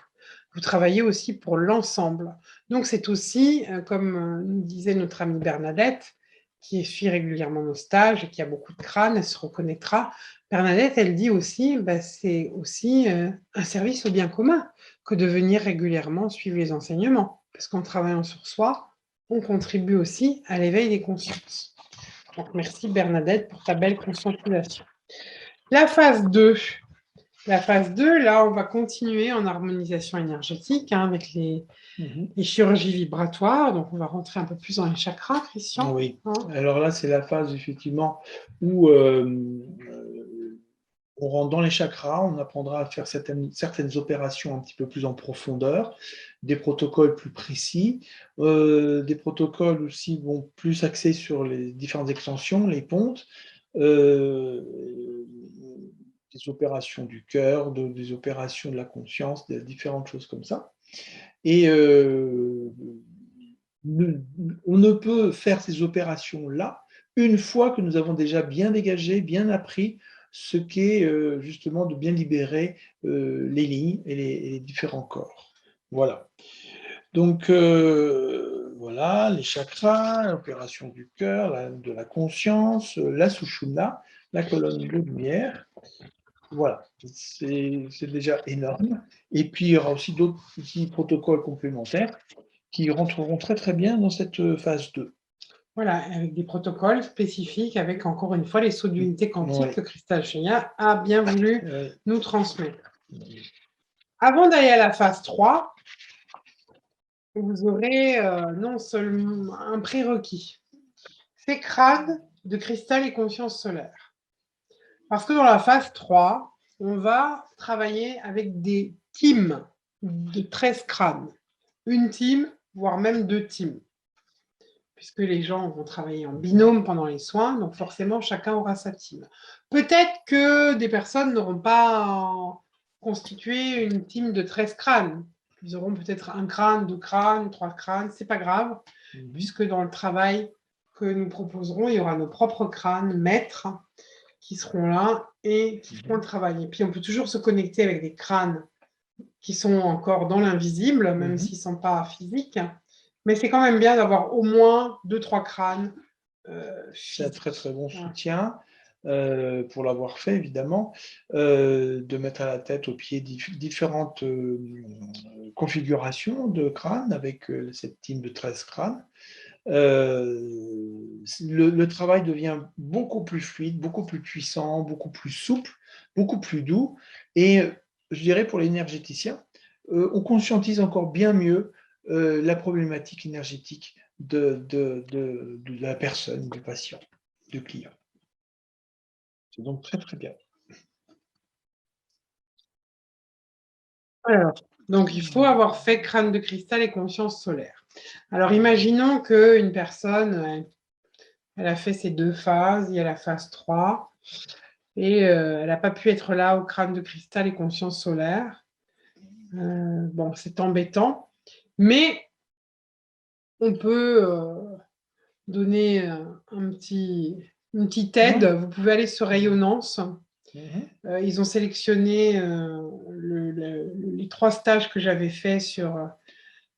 Vous travaillez aussi pour l'ensemble. Donc, c'est aussi, comme nous disait notre amie Bernadette, qui suit régulièrement nos stages et qui a beaucoup de crâne, elle se reconnaîtra. Bernadette, elle dit aussi, c'est aussi un service au bien commun que de venir régulièrement suivre les enseignements. Parce qu'en travaillant sur soi, on contribue aussi à l'éveil des consciences. Donc, merci Bernadette pour ta belle conscientisation. La phase 2. La phase 2, là, on va continuer en harmonisation énergétique avec les chirurgies vibratoires. Donc, on va rentrer un peu plus dans les chakras, Christian. Oui. Alors là, c'est la phase, effectivement, où on rentre dans les chakras, on apprendra à faire certaines opérations un petit peu plus en profondeur, des protocoles plus précis, des protocoles aussi plus axés sur les différentes extensions, les pontes, des des opérations du cœur, des opérations de la conscience, des différentes choses comme ça. Et on ne peut faire ces opérations-là une fois que nous avons déjà bien dégagé, bien appris ce qu'est justement de bien libérer les lignes et les différents corps. Voilà. Donc voilà, les chakras, l'opération du cœur, de la conscience, la sushumna, la colonne de lumière. Voilà, c'est déjà énorme. Et puis il y aura aussi d'autres petits protocoles complémentaires qui rentreront très très bien dans cette phase 2. Voilà, avec des protocoles spécifiques, avec encore une fois les sauts d'unité quantique que Christelle Cheya a bien voulu nous transmettre. Avant d'aller à la phase 3, vous aurez non seulement un prérequis, c'est crâne de cristal et conscience solaire. Parce que dans la phase 3, on va travailler avec des teams de 13 crânes. Une team, voire même 2 teams. Puisque les gens vont travailler en binôme pendant les soins, donc forcément, chacun aura sa team. Peut-être que des personnes n'auront pas constitué une team de 13 crânes. Ils auront peut-être 1 crâne, 2 crânes, 3 crânes, c'est pas grave, puisque dans le travail que nous proposerons, il y aura nos propres crânes maîtres qui seront là et qui feront le travail. Et puis, on peut toujours se connecter avec des crânes qui sont encore dans l'invisible, même s'ils ne sont pas physiques. Mais c'est quand même bien d'avoir au moins 2-3 crânes. C'est un très très bon soutien pour l'avoir fait, évidemment, de mettre à la tête, au pied, différentes configurations de crânes avec cette team de 13 crânes. Le travail devient beaucoup plus fluide, beaucoup plus puissant, beaucoup plus souple, beaucoup plus doux. Et je dirais pour l'énergéticien, on conscientise encore bien mieux la problématique énergétique de la personne, du patient, du client. C'est donc très très bien. Alors, donc il faut avoir fait crâne de cristal et conscience solaire. Alors imaginons qu'une personne, elle a fait ces 2 phases, il y a la phase 3, et elle n'a pas pu être là au crâne de cristal et conscience solaire. Bon, c'est embêtant, mais on peut donner une petite aide. Vous pouvez aller sur Rayonnance. Ils ont sélectionné les 3 stages que j'avais faits sur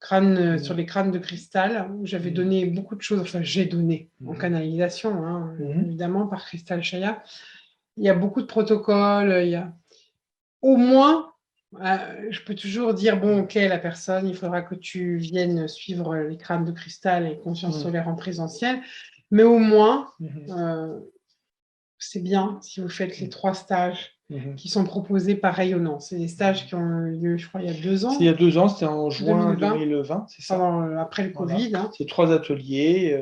les crânes de cristal, où j'avais donné beaucoup de choses, enfin j'ai donné en canalisation, hein, évidemment, par Christelle Cheya. Il y a beaucoup de protocoles, il y a au moins, je peux toujours dire, bon, ok, la personne, il faudra que tu viennes suivre les crânes de cristal et conscience solaire en présentiel, mais au moins, c'est bien si vous faites les 3 stages qui sont proposés par Rayonnance. C'est des stages qui ont eu lieu, je crois, il y a 2 ans. Il y a 2 ans, c'était en juin 2020, c'est ça. Après le Covid. Voilà. C'est 3 ateliers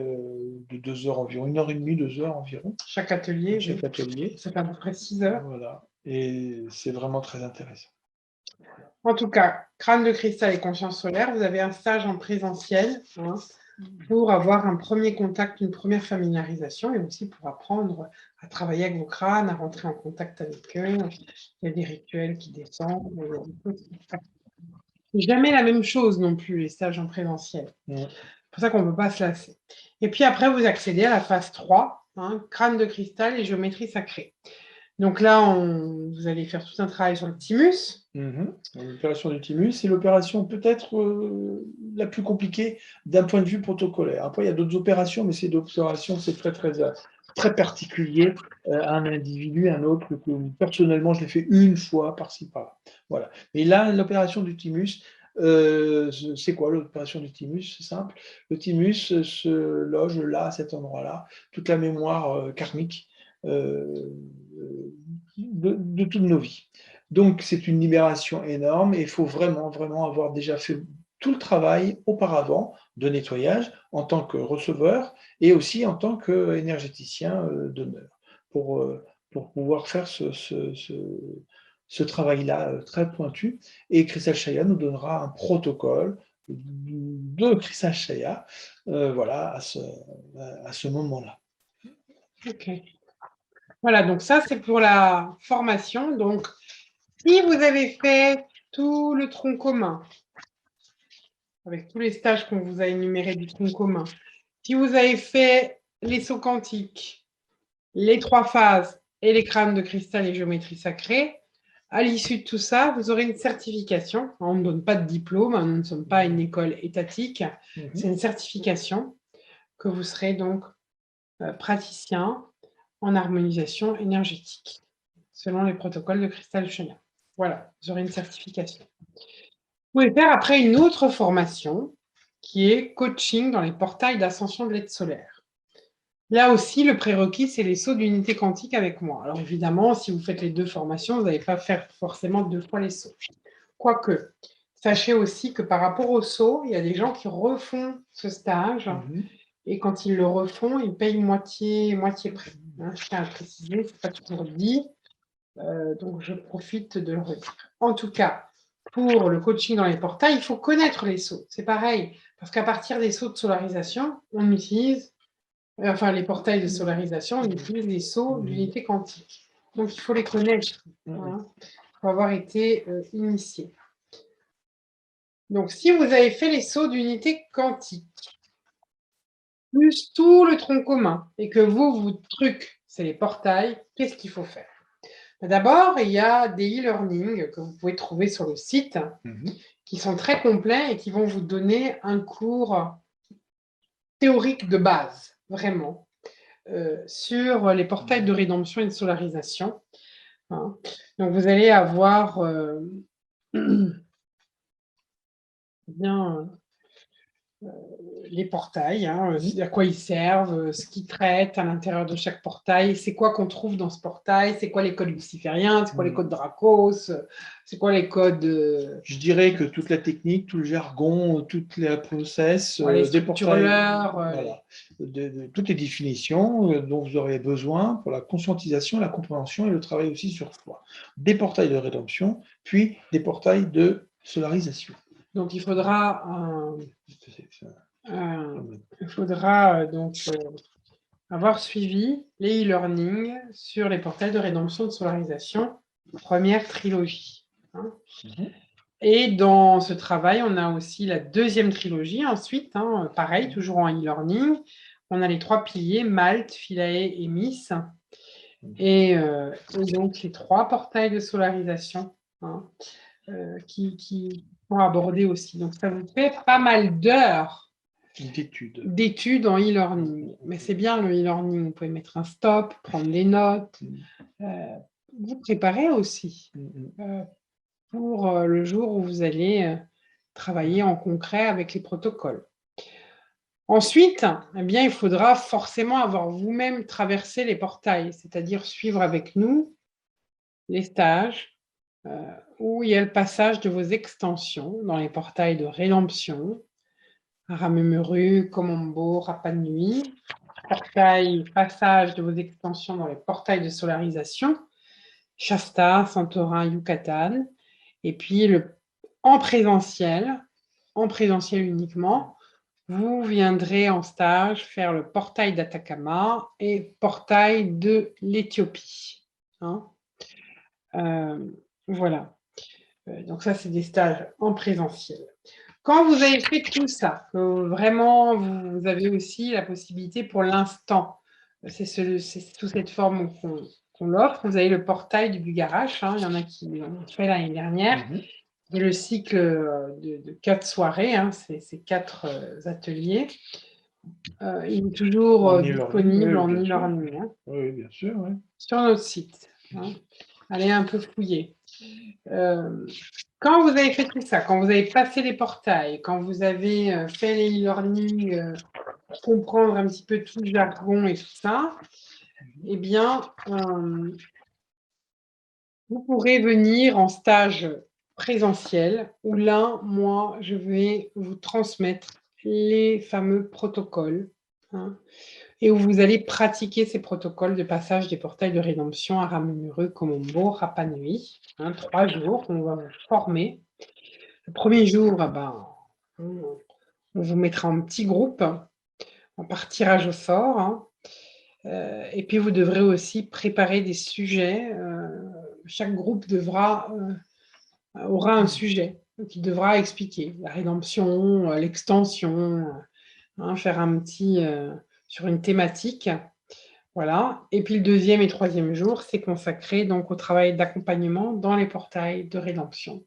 de 2 heures environ, 1h30, 2 heures environ. Chaque atelier. Chaque atelier. Ça fait à peu près 6 heures. Voilà. Et c'est vraiment très intéressant. En tout cas, crâne de cristal et conscience solaire, vous avez un stage en présentiel pour avoir un premier contact, une première familiarisation et aussi pour apprendre à travailler avec vos crânes, à rentrer en contact avec eux. Il y a des rituels qui descendent. C'est jamais la même chose non plus, les stages en présentiel. C'est pour ça qu'on ne peut pas se lasser. Et puis après, vous accédez à la phase 3, crâne de cristal et géométrie sacrée. Donc là, vous allez faire tout un travail sur le thymus. L'opération du thymus, c'est l'opération peut-être la plus compliquée d'un point de vue protocolaire. Après, il y a d'autres opérations, mais ces opérations, c'est très, très, très particulier à un individu, à un autre. Que, personnellement, je l'ai fait une fois, par-ci, par-là. Voilà. Mais là, l'opération du thymus, c'est quoi l'opération du thymus? C'est simple. Le thymus se loge là, à cet endroit-là, toute la mémoire karmique de toutes nos vies. Donc, c'est une libération énorme et il faut vraiment, vraiment avoir déjà fait tout le travail auparavant de nettoyage en tant que receveur et aussi en tant qu'énergéticien donneur pour pouvoir faire ce travail-là très pointu. Et Christelle Cheya nous donnera un protocole de Christelle Cheya voilà, à ce moment-là. Ok. Voilà, donc ça, c'est pour la formation. Donc, si vous avez fait tout le tronc commun, avec tous les stages qu'on vous a énumérés du tronc commun, si vous avez fait les sauts quantiques, les 3 phases et les crânes de cristal et géométrie sacrée, à l'issue de tout ça, vous aurez une certification. On ne donne pas de diplôme, nous ne sommes pas une école étatique. C'est une certification que vous serez donc praticien en harmonisation énergétique, selon les protocoles de cristal Chenin. Voilà, vous aurez une certification. Vous pouvez faire après une autre formation qui est coaching dans les portails d'ascension de l'aide solaire. Là aussi, le prérequis, c'est les sauts d'unité quantique avec moi. Alors évidemment, si vous faites les 2 formations, vous n'allez pas faire forcément 2 fois les sauts. Quoique, sachez aussi que par rapport aux sauts, il y a des gens qui refont ce stage et quand ils le refont, ils payent moitié prix. Je tiens à préciser, ce n'est pas toujours dit, donc je profite de le redire. En tout cas, pour le coaching dans les portails, il faut connaître les sauts. C'est pareil, parce qu'à partir des sauts de solarisation, on utilise, enfin les portails de solarisation, on utilise les sauts d'unité quantique. Donc il faut les connaître, il faut avoir été initié. Donc si vous avez fait les sauts d'unité quantique, plus tout le tronc commun, et que votre truc, c'est les portails, qu'est-ce qu'il faut faire? D'abord, il y a des e-learning que vous pouvez trouver sur le site, qui sont très complets et qui vont vous donner un cours théorique de base, vraiment, sur les portails de rédemption et de solarisation. Donc, vous allez avoir bien les portails, à quoi ils servent, ce qu'ils traitent à l'intérieur de chaque portail, c'est quoi qu'on trouve dans ce portail, c'est quoi les codes lucifériens, c'est quoi les codes Dracos, c'est quoi les codes... Je dirais que toute la technique, tout le jargon, toutes les process, des portails, toutes les définitions dont vous aurez besoin pour la conscientisation, la compréhension et le travail aussi sur soi. Des portails de rédemption, puis des portails de solarisation. Donc, il faudra donc avoir suivi les e-learning sur les portails de rédemption de solarisation, première trilogie. Et dans ce travail, on a aussi la deuxième trilogie. Ensuite, pareil, toujours en e-learning, on a les 3 piliers, Malte, Philae et Miss. Et donc, les 3 portails de solarisation qui sont abordés aussi. Donc, ça vous fait pas mal d'heures d'études en e-learning. Mais c'est bien le e-learning. Vous pouvez mettre un stop, prendre des notes, vous préparer aussi pour le jour où vous allez travailler en concret avec les protocoles. Ensuite, eh bien, il faudra forcément avoir vous-même traversé les portails, c'est-à-dire suivre avec nous les stages où il y a le passage de vos extensions dans les portails de rédemption, Aramumuru, Komombo, Rapa Nui, passage de vos extensions dans les portails de solarisation, Shasta, Santorin, Yucatan, et puis en présentiel uniquement, vous viendrez en stage faire le portail d'Atacama et portail de l'Éthiopie. Voilà. Donc ça, c'est des stages en présentiel. Quand vous avez fait tout ça, que vraiment, vous avez aussi la possibilité pour l'instant, c'est sous cette forme qu'on l'offre, vous avez le portail du Bugarache, il y en a qui l'ont fait l'année dernière, et le cycle de 4 soirées, c'est 4 ateliers. Il est toujours disponible en e-learning. Oui, bien sûr. Oui. Sur notre site. Allez un peu fouiller. Quand vous avez fait tout ça, quand vous avez passé les portails, quand vous avez fait les e-learning, pour comprendre un petit peu tout le jargon et tout ça, eh bien, vous pourrez venir en stage présentiel où là, moi, je vais vous transmettre les fameux protocoles et où vous allez pratiquer ces protocoles de passage des portails de rédemption à Aramumuru, Komombo, Rapa Nui. 3 jours, on va vous former. Le premier jour, on vous mettra en petit groupe, par tirage au sort. Et puis, vous devrez aussi préparer des sujets. Chaque groupe aura un sujet qu'il devra expliquer. La rédemption, l'extension, faire un petit sur une thématique. Voilà. Et puis, le deuxième et troisième jour, c'est consacré donc au travail d'accompagnement dans les portails de rédemption.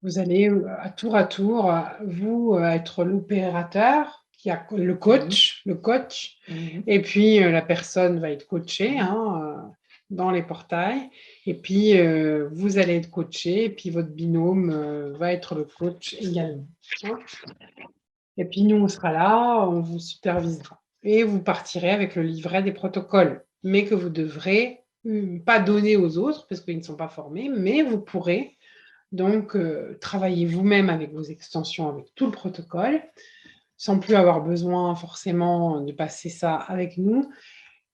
Vous allez à tour, vous être l'opérateur, qui a le coach, et puis la personne va être coachée dans les portails, et puis vous allez être coaché, et puis votre binôme va être le coach également. Et puis nous, on sera là, on vous supervisera. Et vous partirez avec le livret des protocoles, mais que vous devrez pas donner aux autres, parce qu'ils ne sont pas formés, mais vous pourrez donc travailler vous-même avec vos extensions, avec tout le protocole, sans plus avoir besoin forcément de passer ça avec nous.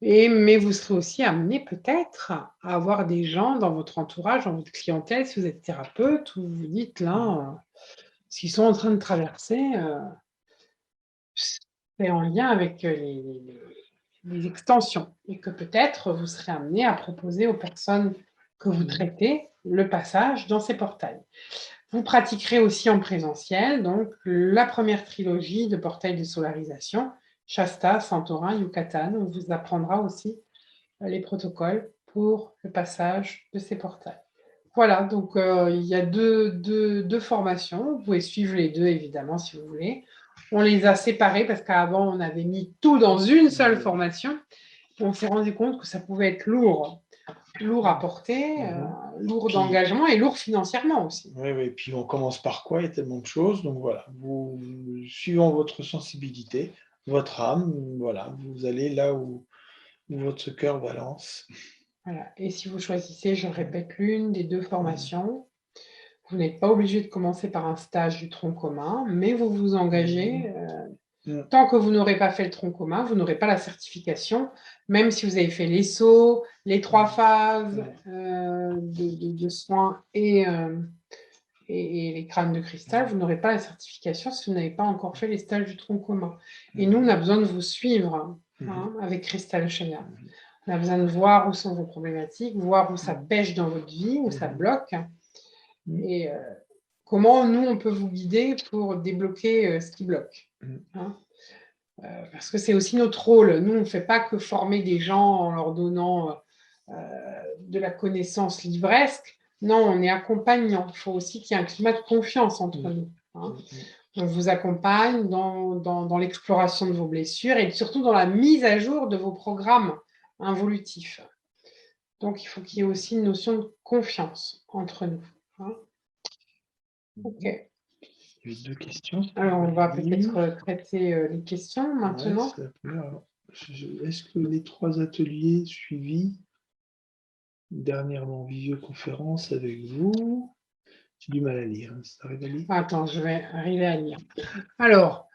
Mais vous serez aussi amené peut-être à avoir des gens dans votre entourage, dans votre clientèle, si vous êtes thérapeute, où vous dites là, ce qu'ils sont en train de traverser, c'est en lien avec les extensions, et que peut-être vous serez amené à proposer aux personnes que vous traitez le passage dans ces portails. Vous pratiquerez aussi en présentiel, donc la première trilogie de portails de solarisation, Shasta, Santorin, Yucatan. On vous apprendra aussi les protocoles pour le passage de ces portails. Voilà, donc il y a deux formations. Vous pouvez suivre les deux, évidemment, si vous voulez. On les a séparés parce qu'avant, on avait mis tout dans une seule formation. On s'est rendu compte que ça pouvait être lourd à porter, lourd d'engagement et lourd financièrement aussi. Oui, et puis on commence par quoi? Il y a tellement de choses. Donc voilà, vous, suivant votre sensibilité, votre âme, voilà, vous allez là où votre cœur balance. Voilà. Et si vous choisissez, je répète, l'une des deux formations, vous n'êtes pas obligé de commencer par un stage du tronc commun, mais vous vous engagez. Tant que vous n'aurez pas fait le tronc commun, vous n'aurez pas la certification, même si vous avez fait les sauts, les 3 phases de soins et les crânes de cristal, vous n'aurez pas la certification si vous n'avez pas encore fait les stages du tronc commun. Et nous, on a besoin de vous suivre avec Cristal Chaya. On a besoin de voir où sont vos problématiques, voir où ça pêche dans votre vie, où ça bloque, et comment nous, on peut vous guider pour débloquer ce qui bloque. Parce que c'est aussi notre rôle. Nous, on ne fait pas que former des gens en leur donnant de la connaissance livresque. Non, on est accompagnant. Il faut aussi qu'il y ait un climat de confiance entre nous. On vous accompagne dans l'exploration de vos blessures et surtout dans la mise à jour de vos programmes involutifs. Donc, il faut qu'il y ait aussi une notion de confiance entre nous. OK. Il y a 2 questions. Alors, on va peut-être traiter les questions maintenant. Est-ce que les 3 ateliers suivis dernièrement en visioconférence avec vous, j'ai du mal à lire, ça arrive à lire? Attends, je vais arriver à lire. Alors,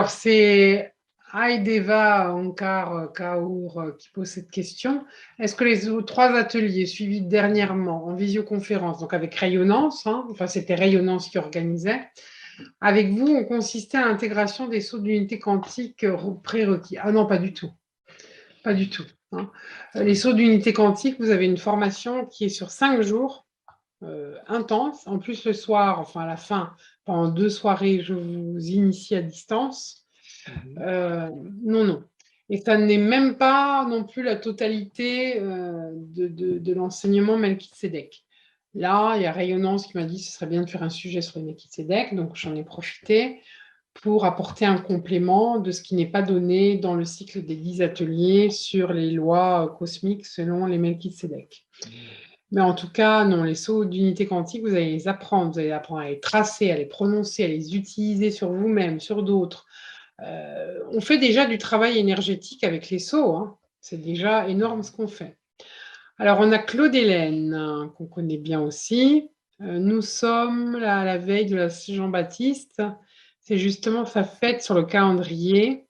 c'est Aïdeva Onkar Kaour qui pose cette question. Est-ce que les 3 ateliers suivis dernièrement en visioconférence, donc avec Rayonnance, c'était Rayonnance qui organisait, avec vous, ont consisté à l'intégration des sauts d'unité quantique prérequis? Ah non, pas du tout. Pas du tout. Les sauts d'unité quantique, vous avez une formation qui est sur 5 jours, intense. En plus, le soir, enfin à la fin, pendant 2 soirées, je vous initie à distance. Non. Et ça n'est même pas non plus la totalité de l'enseignement Melchizedek. Là, il y a Rayonnance qui m'a dit que ce serait bien de faire un sujet sur les Melchizedek, donc j'en ai profité pour apporter un complément de ce qui n'est pas donné dans le cycle des 10 ateliers sur les lois cosmiques selon les Melchizedek. Mais en tout cas, non, les sauts d'unité quantique, vous allez les apprendre. Vous allez apprendre à les tracer, à les prononcer, à les utiliser sur vous-même, sur d'autres. On fait déjà du travail énergétique avec les sauts. C'est déjà énorme ce qu'on fait. Alors, on a Claude Hélène, qu'on connaît bien aussi. Nous sommes à la veille de la Jean-Baptiste. C'est justement sa fête sur le calendrier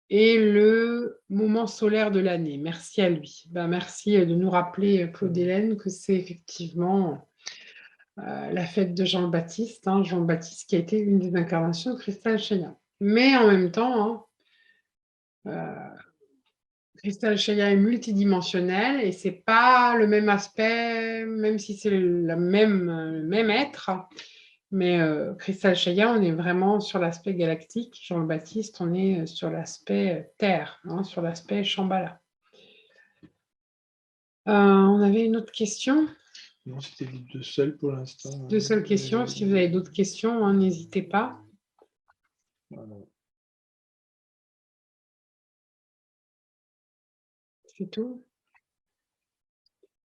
et le moment solaire de l'année. Merci à lui. Merci de nous rappeler, Claude Hélène, que c'est effectivement la fête de Jean-Baptiste. Jean-Baptiste qui a été une des incarnations de Cristal Chaya. Mais en même temps, Cristal Shaya est multidimensionnel et c'est pas le même aspect, même si c'est le même être. Mais Cristal Shaya, on est vraiment sur l'aspect galactique. Jean le Baptiste, on est sur l'aspect Terre, hein, sur l'aspect Shambhala. On avait une autre question? Non, c'était les deux seuls pour l'instant. Deux seules questions. Si vous avez d'autres questions, hein, n'hésitez pas. Voilà. C'est tout.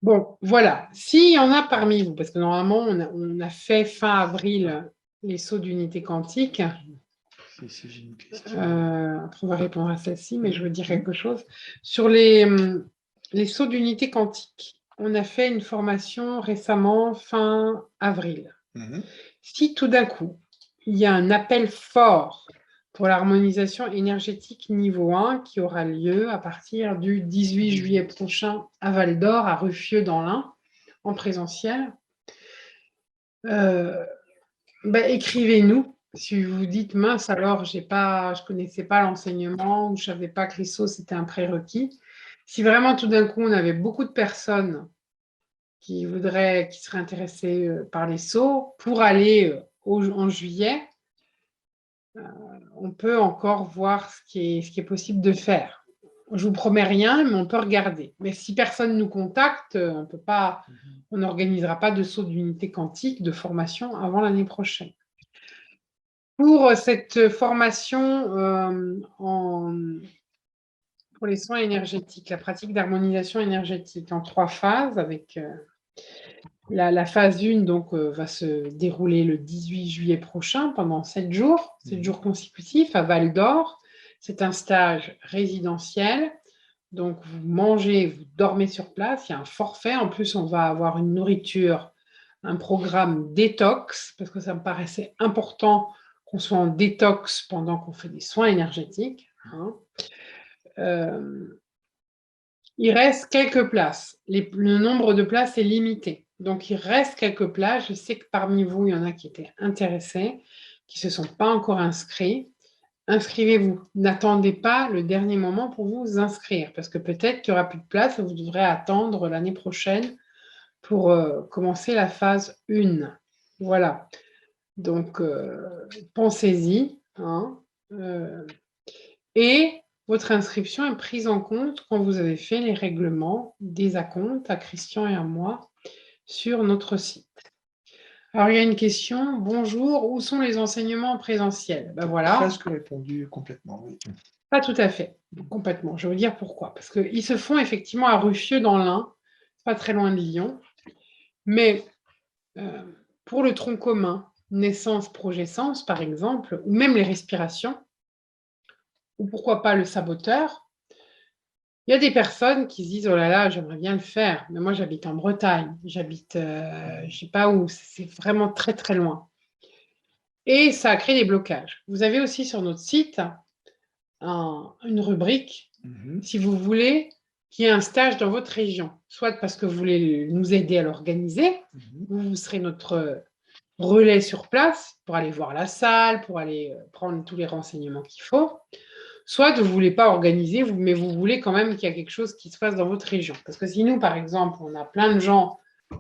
Bon, voilà. S'il y en a parmi vous, parce que normalement, on a fait fin avril les sauts d'unité quantique. Si j'ai une question. Après, on va répondre à celle-ci, mais je veux dire quelque chose. Sur les sauts d'unité quantique, on a fait une formation récemment, fin avril. Si tout d'un coup, il y a un appel fort pour l'harmonisation énergétique niveau 1 qui aura lieu à partir du 18 juillet prochain à Val d'Or, à Ruffieux dans l'Ain, en présentiel, écrivez-nous. Si vous vous dites, mince, alors je ne connaissais pas l'enseignement ou je ne savais pas que l'ISO, c'était un prérequis. Si vraiment tout d'un coup, on avait beaucoup de personnes qui seraient intéressées par les sauts pour aller en juillet, on peut encore voir ce qui est possible de faire. Je ne vous promets rien, mais on peut regarder. Mais si personne nous contacte, on n'organisera pas de saut d'unité quantique de formation avant l'année prochaine. Pour cette formation pour les soins énergétiques, la pratique d'harmonisation énergétique en 3 phases, avec la phase 1 donc, va se dérouler le 18 juillet prochain pendant 7 jours consécutifs à Val d'Or. C'est un stage résidentiel. Donc, vous mangez, vous dormez sur place. Il y a un forfait. En plus, on va avoir une nourriture, un programme détox, parce que ça me paraissait important qu'on soit en détox pendant qu'on fait des soins énergétiques. Hein. Il reste quelques places. Le nombre de places est limité. Donc, il reste quelques places. Je sais que parmi vous, il y en a qui étaient intéressés, qui ne se sont pas encore inscrits. Inscrivez-vous. N'attendez pas le dernier moment pour vous inscrire, parce que peut-être qu'il n'y aura plus de place et vous devrez attendre l'année prochaine pour commencer la phase 1. Voilà. Donc, pensez-y. Hein. Et votre inscription est prise en compte quand vous avez fait les règlements des acomptes à Christian et à moi sur notre site. Alors, il y a une question. Bonjour, où sont les enseignements en présentiel? Ben voilà. Presque répondu complètement, oui. Pas tout à fait, complètement. Je vais vous dire pourquoi. Parce qu'ils se font effectivement à Ruffieux dans l'Ain, pas très loin de Lyon. Mais pour le tronc commun, naissance, progescence, par exemple, ou même les respirations, ou pourquoi pas le saboteur, il y a des personnes qui se disent « Oh là là, j'aimerais bien le faire, mais moi j'habite en Bretagne, j'habite, je ne sais pas où, c'est vraiment très très loin. » Et ça a créé des blocages. Vous avez aussi sur notre site une rubrique, si vous voulez, qu'il y ait un stage dans votre région, soit parce que vous voulez nous aider à l'organiser, vous serez notre relais sur place pour aller voir la salle, pour aller prendre tous les renseignements qu'il faut, soit vous ne voulez pas organiser, mais vous voulez quand même qu'il y ait quelque chose qui se passe dans votre région. Parce que si nous, par exemple, on a plein de gens,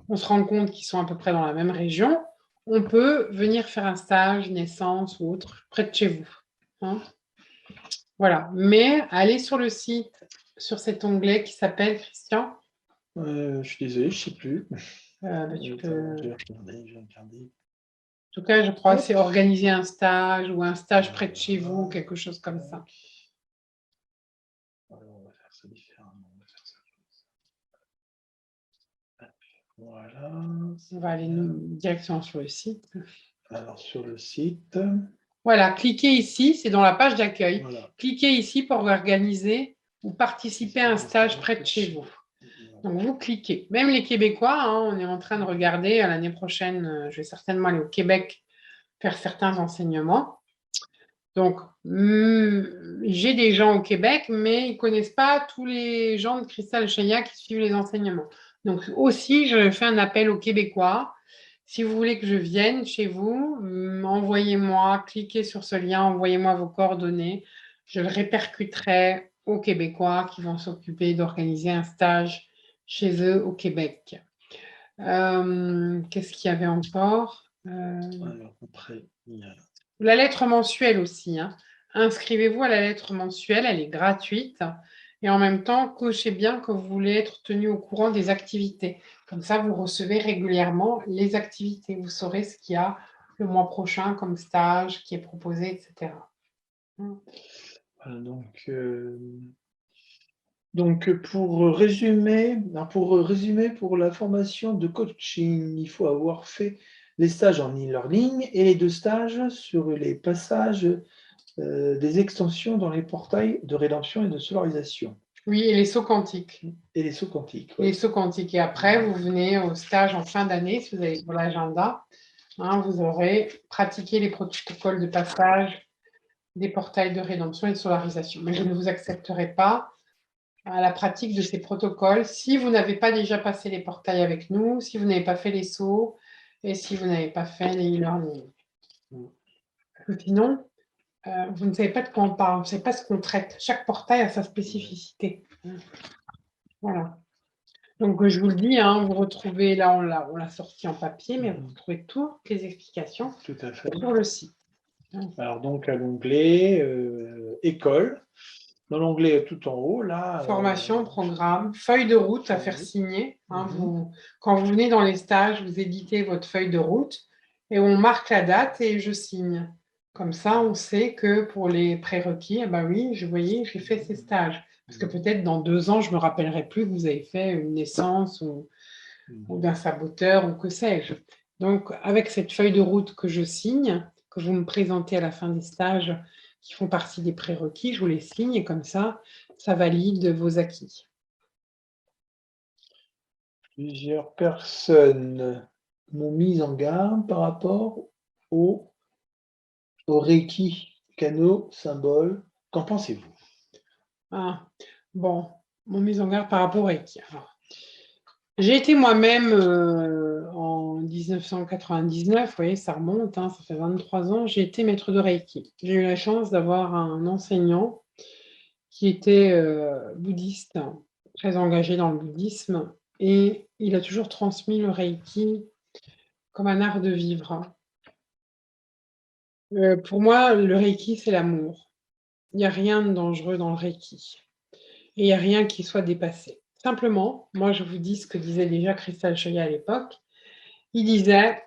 on se rend compte qu'ils sont à peu près dans la même région, on peut venir faire un stage, naissance ou autre, près de chez vous. Hein. Voilà. Mais allez sur le site, sur cet onglet qui s'appelle, Christian. Je suis désolé, je ne sais plus. Tu peux... Je vais regarder. En tout cas, je crois que c'est organiser un stage ou un stage près de chez vous, quelque chose comme ça. Alors, on va faire ça différemment. Voilà. On va aller directement sur le site. Alors, sur le site. Voilà, cliquez ici, c'est dans la page d'accueil. Voilà. Cliquez ici pour organiser ou participer à un stage près de chez vous. Donc, vous cliquez. Même les Québécois, hein, on est en train de regarder. L'année prochaine, je vais certainement aller au Québec faire certains enseignements. Donc, j'ai des gens au Québec, mais ils ne connaissent pas tous les gens de Cristal Shaya qui suivent les enseignements. Donc, aussi, je fais un appel aux Québécois. Si vous voulez que je vienne chez vous, envoyez-moi, cliquez sur ce lien, envoyez-moi vos coordonnées. je le répercuterai aux Québécois qui vont s'occuper d'organiser un stage chez eux au Québec. Qu'est-ce qu'il y avait encore? Alors, après, il y a... La lettre mensuelle aussi, hein. Inscrivez-vous à la lettre mensuelle, elle est gratuite. Et en même temps, cochez bien que vous voulez être tenu au courant des activités. Comme ça, vous recevez régulièrement les activités. Vous saurez ce qu'il y a le mois prochain comme stage qui est proposé, etc. Voilà, donc, pour résumer, pour la formation de coaching, il faut avoir fait les stages en e-learning et les 2 stages sur les passages des extensions dans les portails de rédemption et de solarisation. Oui, et les sauts quantiques. Et les sauts quantiques. Les sauts quantiques. Et après, vous venez au stage en fin d'année, si vous avez pour l'agenda. Hein, vous aurez pratiqué les protocoles de passage des portails de rédemption et de solarisation. Mais je ne vous accepterai pas à la pratique de ces protocoles si vous n'avez pas déjà passé les portails avec nous, si vous n'avez pas fait les sauts et si vous n'avez pas fait les e-learning. Sinon, vous ne savez pas de quoi on parle, vous ne savez pas ce qu'on traite. Chaque portail a sa spécificité. Voilà. Donc, je vous le dis, hein, vous retrouvez, là, on l'a sorti en papier, mais vous retrouvez toutes les explications Tout à fait. sur le site. Alors, donc, à l'onglet École, dans l'onglet tout en haut, là... Formation, programme, feuille de route à faire signer. Hein, quand vous venez dans les stages, vous éditez votre feuille de route et on marque la date et je signe. Comme ça, on sait que pour les prérequis, eh ben oui, j'ai fait ces stages. Parce que peut-être dans 2 ans, je ne me rappellerai plus que vous avez fait une naissance ou d'un saboteur ou que sais-je. Donc, avec cette feuille de route que je signe, que vous me présentez à la fin des stages qui font partie des prérequis, je vous les signe et comme ça valide vos acquis. Plusieurs personnes m'ont mis en garde par rapport au Reiki, canaux, symboles. Qu'en pensez-vous? Ah, bon, mon mise en garde par rapport au Reiki. J'ai été moi-même en 1999, vous voyez, ça remonte, hein, ça fait 23 ans, j'ai été maître de Reiki. J'ai eu la chance d'avoir un enseignant qui était bouddhiste, très engagé dans le bouddhisme, et il a toujours transmis le Reiki comme un art de vivre. Pour moi, le Reiki, c'est l'amour. Il n'y a rien de dangereux dans le Reiki. Et il n'y a rien qui soit dépassé. Simplement, moi, je vous dis ce que disait déjà Crystal Choya à l'époque. Il disait,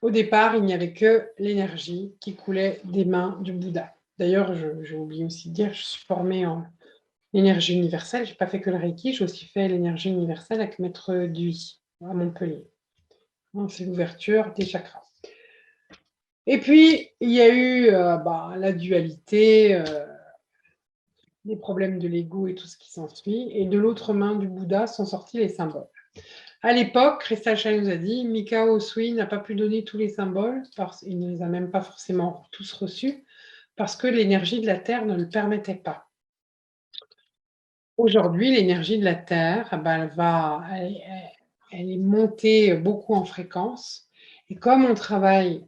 au départ, il n'y avait que l'énergie qui coulait des mains du Bouddha. D'ailleurs, j'ai oublié aussi de dire, je suis formée en énergie universelle. Je n'ai pas fait que le Reiki, j'ai aussi fait l'énergie universelle avec Maître Dui à Montpellier. C'est l'ouverture des chakras. Et puis, il y a eu la dualité, les problèmes de l'ego et tout ce qui s'ensuit. Et de l'autre main du Bouddha sont sortis les symboles. À l'époque, Crystal Shah nous a dit, Mikao Usui n'a pas pu donner tous les symboles, parce qu'il ne les a même pas forcément tous reçus, parce que l'énergie de la Terre ne le permettait pas. Aujourd'hui, l'énergie de la Terre, elle est montée beaucoup en fréquence. Et comme on travaille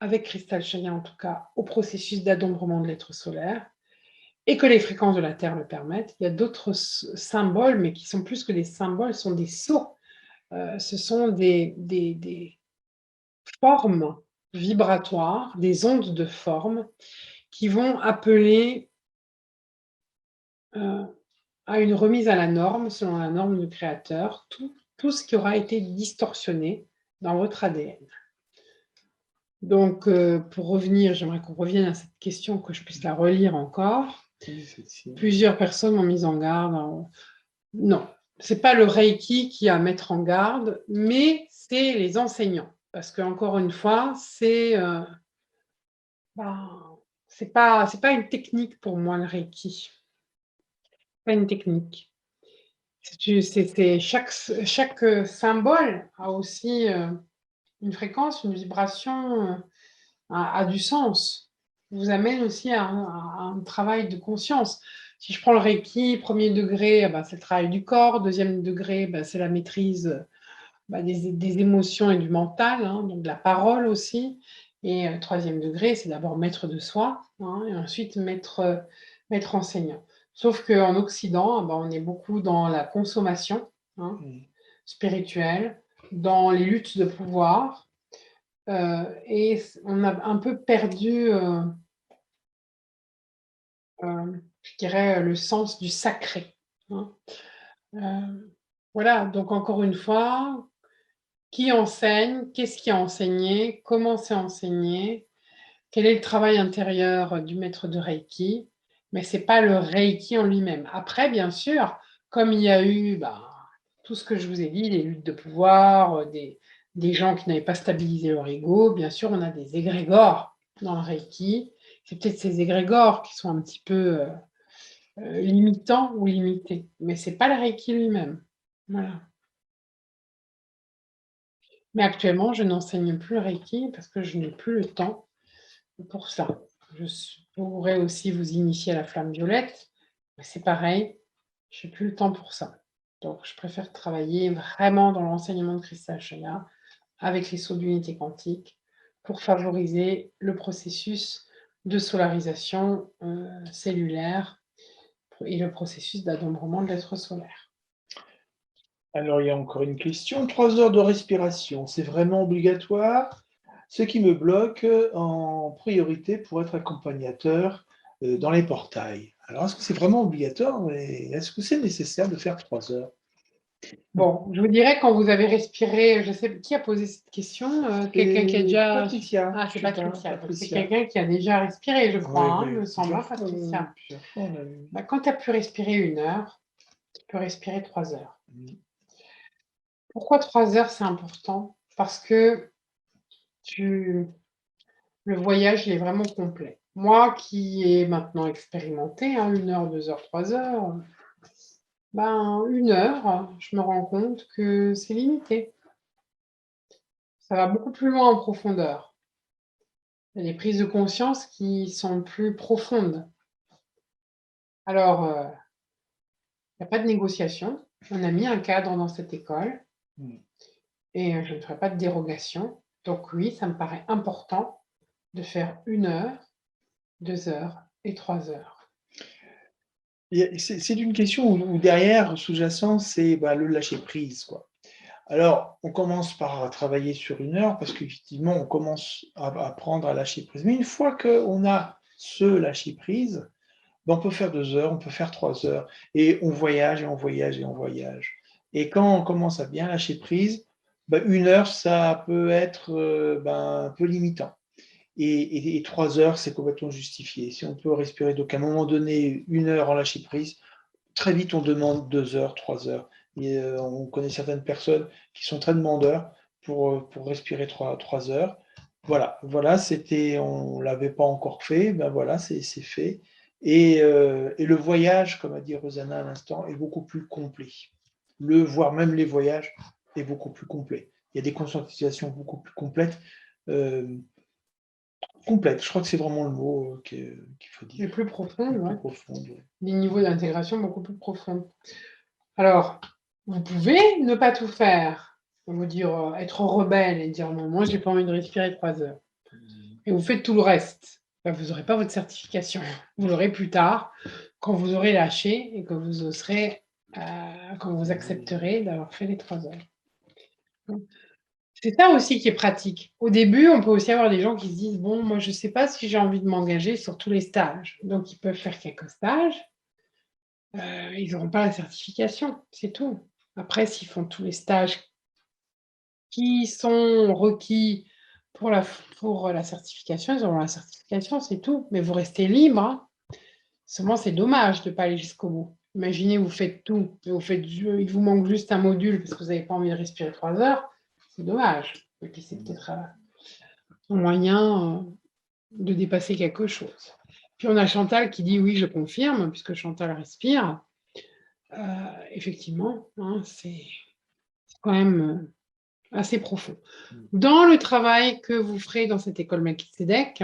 avec Crystal Shaya en tout cas, au processus d'adombrement de l'être solaire, et que les fréquences de la Terre le permettent, il y a d'autres symboles, mais qui sont plus que des symboles, sont des sceaux. Ce sont des formes vibratoires, des ondes de forme qui vont appeler à une remise à la norme, selon la norme du créateur, tout ce qui aura été distorsionné dans votre ADN. Donc, pour revenir, j'aimerais qu'on revienne à cette question, que je puisse la relire encore. Plusieurs personnes m'ont mis en garde. Non, ce n'est pas le Reiki qui a à mettre en garde, mais c'est les enseignants. Parce qu'encore une fois, c'est pas une technique pour moi, le Reiki. Pas une technique. Chaque symbole a aussi une fréquence, une vibration, a du sens. Vous amène aussi à un travail de conscience. Si je prends le Reiki, premier degré, c'est le travail du corps. Deuxième degré, c'est la maîtrise des émotions et du mental, hein, donc de la parole aussi. Et troisième degré, c'est d'abord maître de soi, hein, et ensuite maître enseignant. Sauf qu'en Occident, on est beaucoup dans la consommation, hein, spirituelle, dans les luttes de pouvoir, et on a un peu perdu, je dirais, le sens du sacré, hein. Voilà, donc encore une fois, qui enseigne? Qu'est-ce qui a enseigné? Comment c'est enseigné? Quel est le travail intérieur du maître de Reiki? Mais ce n'est pas le Reiki en lui-même. Après, bien sûr, comme il y a eu tout ce que je vous ai dit, les luttes de pouvoir, des gens qui n'avaient pas stabilisé leur ego, bien sûr, on a des égrégores dans le Reiki. C'est peut-être ces égrégores qui sont un petit peu limitants ou limités. Mais ce n'est pas le Reiki lui-même. Voilà. Mais actuellement, je n'enseigne plus le Reiki parce que je n'ai plus le temps pour ça. Je pourrais aussi vous initier à la flamme violette, mais c'est pareil, je n'ai plus le temps pour ça. Donc, je préfère travailler vraiment dans l'enseignement de Cristal Shaya avec les sauts d'unité quantique pour favoriser le processus de solarisation cellulaire et le processus d'adombrement de l'être solaire. Alors, il y a encore une question. 3 heures de respiration, c'est vraiment obligatoire? Ce qui me bloque en priorité pour être accompagnateur dans les portails. Alors, est-ce que c'est vraiment obligatoire et est-ce que c'est nécessaire de faire 3 heures? Bon, je vous dirais quand vous avez respiré, je sais qui a posé cette question, quelqu'un qui a déjà... Patricia. Ah, c'est Patricia. Donc, c'est Patricia. quelqu'un qui a déjà respiré, je crois, Oui, hein, oui, me semble, hein, plusieurs fois, Patricia. plusieurs fois, on a eu. Quand tu as pu respirer 1 heure, tu peux respirer 3 heures. Pourquoi 3 heures, c'est important? Parce que le voyage, il est vraiment complet. Moi qui ai maintenant expérimenté, 1 heure, 2 heures, 3 heures, 1 heure, je me rends compte que c'est limité. Ça va beaucoup plus loin en profondeur. Il y a des prises de conscience qui sont plus profondes. Alors, il n'y a pas de négociation. On a mis un cadre dans cette école et je ne ferai pas de dérogation. Donc oui, ça me paraît important de faire 1 heure, 2 heures et 3 heures. C'est une question où derrière, sous-jacent, c'est le lâcher-prise, quoi. Alors, on commence par travailler sur 1 heure parce qu'effectivement, on commence à apprendre à lâcher prise. Mais une fois qu'on a ce lâcher-prise, on peut faire 2 heures, on peut faire 3 heures et on voyage et on voyage et on voyage. Et quand on commence à bien lâcher prise, 1 heure, ça peut être un peu limitant. Et 3 heures, c'est complètement justifié. Si on peut respirer, donc à un moment donné, 1 heure en lâcher prise, très vite on demande 2 heures, 3 heures. Et on connaît certaines personnes qui sont très demandeurs pour respirer 3 heures. Voilà, c'était, on ne l'avait pas encore fait, voilà, c'est fait. Et le voyage, comme a dit Rosanna à l'instant, est beaucoup plus complet. Voire même les voyages, est beaucoup plus complet. Il y a des conscientisations beaucoup plus complètes. Complète, je crois que c'est vraiment le mot qu'il faut dire. Les plus profondes, Les plus ouais. profondes, ouais. Des niveaux d'intégration beaucoup plus profonds. Alors, vous pouvez ne pas tout faire, vous dire, être rebelle et dire non, moi, j'ai pas envie de respirer 3 heures. Et vous faites tout le reste. Vous n'aurez pas votre certification. Vous l'aurez plus tard, quand vous aurez lâché et que vous oserez, quand vous accepterez d'avoir fait les 3 heures. C'est ça aussi qui est pratique. Au début, on peut aussi avoir des gens qui se disent bon, moi, je ne sais pas si j'ai envie de m'engager sur tous les stages. Donc, ils peuvent faire quelques stages. Ils n'auront pas la certification, c'est tout. Après, s'ils font tous les stages qui sont requis pour la certification, ils auront la certification, c'est tout. Mais vous restez libre, hein. Seulement, c'est dommage de ne pas aller jusqu'au bout. Imaginez, vous faites tout, et il vous manque juste un module parce que vous n'avez pas envie de respirer 3 heures. C'est dommage. Et puis, c'est peut-être un moyen de dépasser quelque chose. Puis, on a Chantal qui dit oui, je confirme, puisque Chantal respire. Effectivement, hein, c'est quand même assez profond. Dans le travail que vous ferez dans cette école Melchizedek,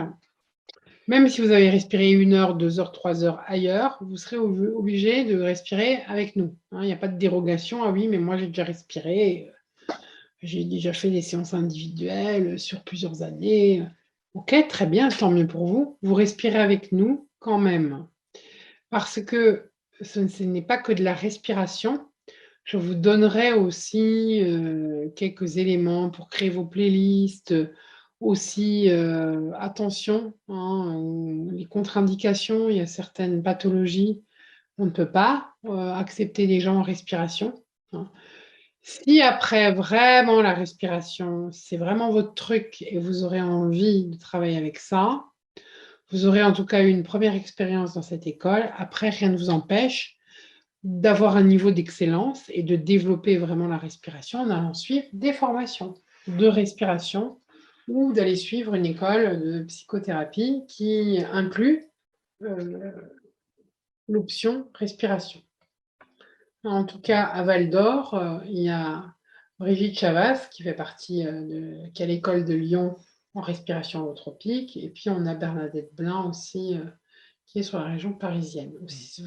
même si vous avez respiré 1 heure, 2 heures, 3 heures ailleurs, vous serez obligé de respirer avec nous. Il n'y a pas de dérogation. Ah oui, mais moi j'ai déjà respiré, j'ai déjà fait des séances individuelles sur plusieurs années. Ok, très bien, tant mieux pour vous. Vous respirez avec nous quand même. Parce que ce n'est pas que de la respiration. Je vous donnerai aussi quelques éléments pour créer vos playlists. Aussi, attention, hein, les contre-indications, il y a certaines pathologies, on ne peut pas accepter des gens en respiration, hein. Si après vraiment la respiration, c'est vraiment votre truc et vous aurez envie de travailler avec ça, vous aurez en tout cas eu une première expérience dans cette école. Après, rien ne vous empêche d'avoir un niveau d'excellence et de développer vraiment la respiration en allant suivre des formations de respiration ou d'aller suivre une école de psychothérapie qui inclut euh, l'option respiration. En tout cas, à Val d'Or, il y a Brigitte Chavas qui fait partie qui est à l'école de Lyon en respiration holotropique. Et puis, on a Bernadette Blin aussi qui est sur la région parisienne.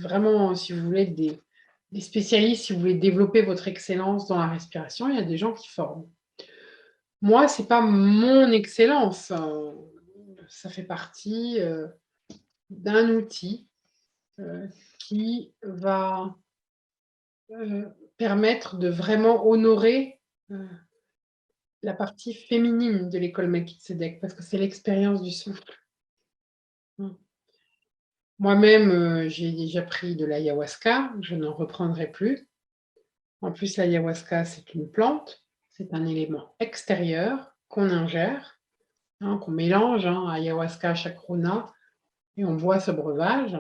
Vraiment, si vous voulez des spécialistes, si vous voulez développer votre excellence dans la respiration, il y a des gens qui forment. Moi, ce n'est pas mon excellence. Ça fait partie d'un outil qui va permettre de vraiment honorer la partie féminine de l'école Melchizedek, parce que c'est l'expérience du souffle. Moi-même, j'ai déjà pris de l'ayahuasca, je n'en reprendrai plus. En plus, l'ayahuasca, c'est une plante, c'est un élément extérieur qu'on ingère, hein, qu'on mélange, hein, ayahuasca, chacruna, et on boit ce breuvage.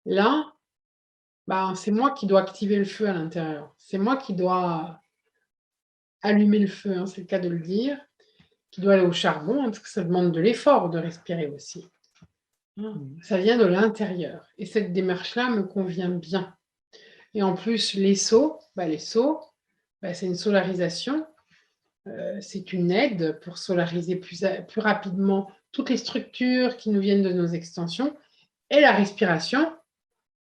Là, ben, c'est moi qui dois activer le feu à l'intérieur. C'est moi qui dois allumer le feu, hein, c'est le cas de le dire, qui doit aller au charbon, hein, parce que ça demande de l'effort de respirer aussi. Ça vient de l'intérieur. Et cette démarche-là me convient bien. Et en plus, les sauts, c'est une solarisation. C'est une aide pour solariser plus rapidement toutes les structures qui nous viennent de nos extensions. Et la respiration,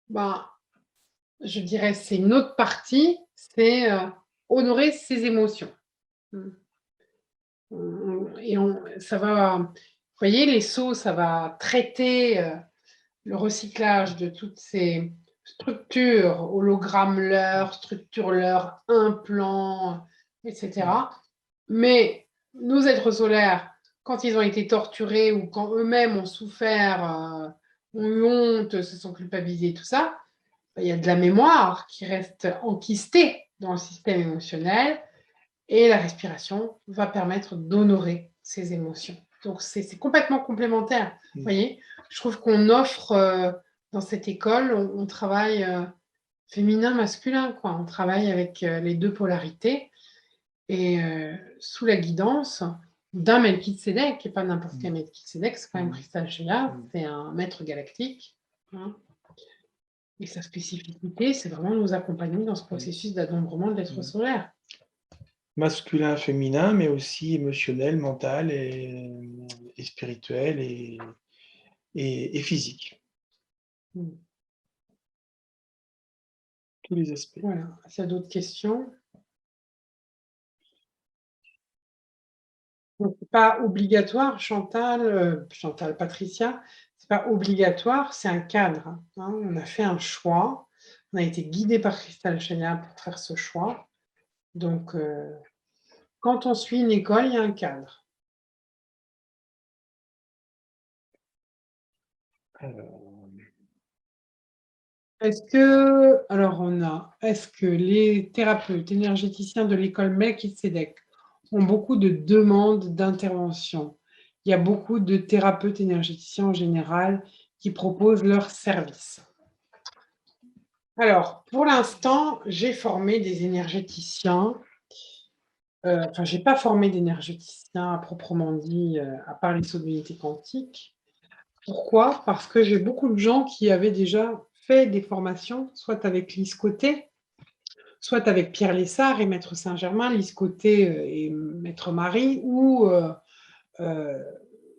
je dirais, c'est une autre partie, c'est honorer ses émotions. Et ça va, vous voyez, les sauts, ça va traiter le recyclage de toutes ces structures, hologrammes-leur, structures-leur, implants, etc. Mais nos êtres solaires, quand ils ont été torturés ou quand eux-mêmes ont souffert, ont eu honte, se sont culpabilisés, tout ça, il y a de la mémoire qui reste enquistée dans le système émotionnel et la respiration va permettre d'honorer ces émotions. Donc, c'est complètement complémentaire. Vous voyez, je trouve qu'on offre dans cette école, on travaille féminin, masculin, quoi. On travaille avec les deux polarités et sous la guidance d'un Melchizedek, qui n'est pas n'importe quel Melchizedek, c'est quand même Cristal Sheila, c'est un maître galactique. Hein. Et sa spécificité, c'est vraiment nous accompagner dans ce processus d'adombrement de l'être solaire. Masculin, féminin, mais aussi émotionnel, mental et spirituel et physique. Tous les aspects. Voilà. S'il y a d'autres questions. Ce n'est pas obligatoire, Chantal, Patricia, ce n'est pas obligatoire, c'est un cadre. Hein. On a fait un choix, on a été guidé par Cristal Sheila pour faire ce choix. Donc, quand on suit une école, il y a un cadre. Est-ce que les thérapeutes énergéticiens de l'école Melchizedek ont beaucoup de demandes d'intervention? Il y a beaucoup de thérapeutes énergéticiens en général qui proposent leurs services. Alors, pour l'instant, j'ai formé des énergéticiens. Je n'ai pas formé d'énergéticiens à proprement dit, à part les sauts d'unité quantique. Pourquoi? Parce que j'ai beaucoup de gens qui avaient déjà fait des formations, soit avec Lise Côté, soit avec Pierre Lessard et Maître Saint-Germain, Lise Côté et Maître Marie, ou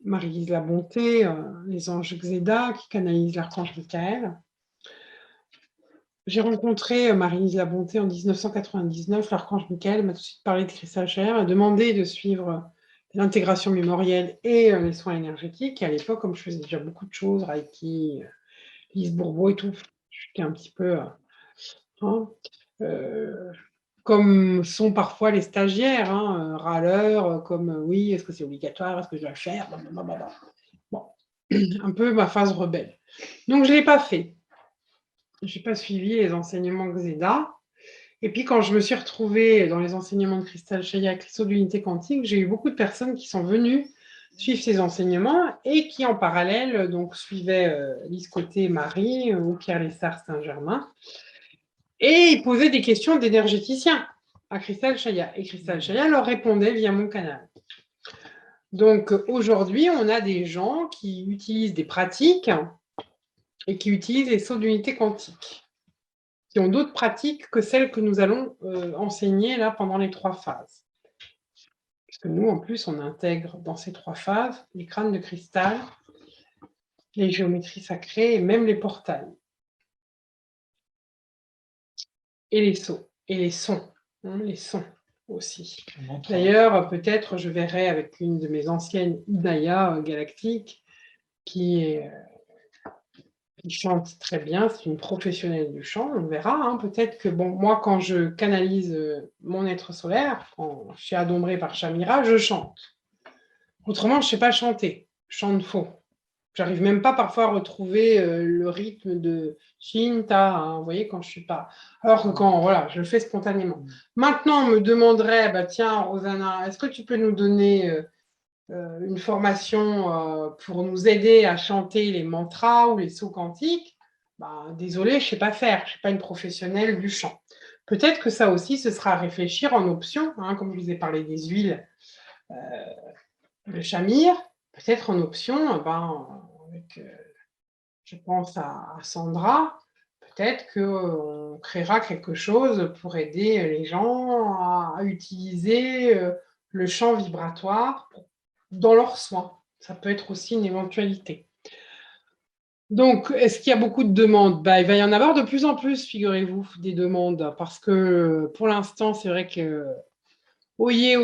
Marie-Lise Labonté, les anges Xéda, qui canalisent l'archange Michael. J'ai rencontré Marie-Lise Labonté en 1999, l'archange Michael m'a tout de suite parlé de Cristal Sheila, m'a demandé de suivre l'intégration mémorielle et les soins énergétiques. Et à l'époque, comme je faisais déjà beaucoup de choses, Reiki, Lise Bourbeau et tout, j'étais un petit peu... hein, comme sont parfois les stagiaires, râleurs, comme oui, est-ce que c'est obligatoire, est-ce que je dois le faire, blablabla. Bon, un peu ma phase rebelle. Donc, je ne l'ai pas fait. Je n'ai pas suivi les enseignements Xéda. Et puis, quand je me suis retrouvée dans les enseignements de Cristal Chaya avec les sauts d'unité quantique, j'ai eu beaucoup de personnes qui sont venues suivre ces enseignements et qui, en parallèle, donc, suivaient Lise Côté Marie ou Pierre Lessard Saint-Germain. Et ils posaient des questions d'énergéticiens à Cristal Chaya. Et Cristal Chaya leur répondait via mon canal. Donc, aujourd'hui, on a des gens qui utilisent des pratiques et qui utilisent les sauts d'unité quantique, qui ont d'autres pratiques que celles que nous allons enseigner là pendant les 3 phases. Puisque nous, en plus, on intègre dans ces 3 phases les crânes de cristal, les géométries sacrées et même les portails. Et les sauts, et les sons aussi. D'ailleurs, peut-être je verrai avec une de mes anciennes Hidaya galactiques qui chante très bien, c'est une professionnelle du chant, on verra. Peut-être que, bon, moi, quand je canalise mon être solaire, quand je suis adombrée par Shamira, je chante. Autrement, je ne sais pas chanter, je chante faux. J'arrive même pas parfois à retrouver le rythme de Shinta, vous voyez, quand je suis pas... Alors que quand, voilà, je le fais spontanément. Maintenant, on me demanderait, bah, tiens, Rosanna, est-ce que tu peux nous donner une formation pour nous aider à chanter les mantras ou les sauts quantiques? Bah, désolée, je sais pas faire, je suis pas une professionnelle du chant. Peut-être que ça aussi, ce sera à réfléchir en option, comme je vous ai parlé des huiles, le chamir, peut-être en option, avec, je pense à Sandra, peut-être qu'on créera quelque chose pour aider les gens à utiliser le champ vibratoire dans leurs soins. Ça peut être aussi une éventualité. Donc, est-ce qu'il y a beaucoup de demandes? Il va y en avoir de plus en plus, figurez-vous, des demandes, parce que pour l'instant, c'est vrai que, oyez,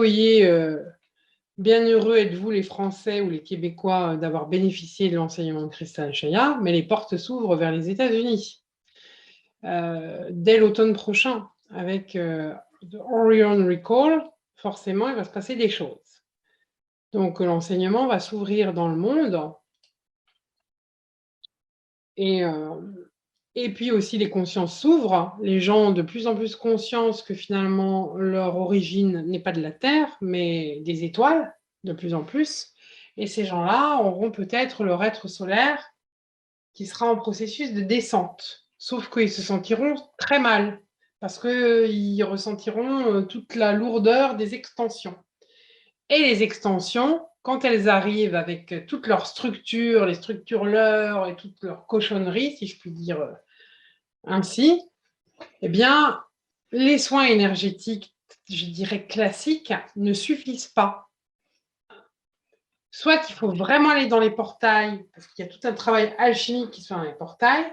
bien heureux êtes-vous les Français ou les Québécois d'avoir bénéficié de l'enseignement de Cristal Chaya, mais les portes s'ouvrent vers les États-Unis dès l'automne prochain avec The Orion Recall. Forcément, il va se passer des choses. Donc, l'enseignement va s'ouvrir dans le monde et puis aussi les consciences s'ouvrent. Les gens ont de plus en plus conscience que finalement leur origine n'est pas de la Terre, mais des étoiles, de plus en plus. Et ces gens-là auront peut-être leur être solaire qui sera en processus de descente. Sauf qu'ils se sentiront très mal, parce qu'ils ressentiront toute la lourdeur des extensions. Et les extensions, quand elles arrivent avec toute leur structure, les structures leurres et toute leur cochonnerie, si je puis dire ainsi, eh bien, les soins énergétiques, je dirais classiques, ne suffisent pas. Soit il faut vraiment aller dans les portails, parce qu'il y a tout un travail alchimique qui se fait dans les portails,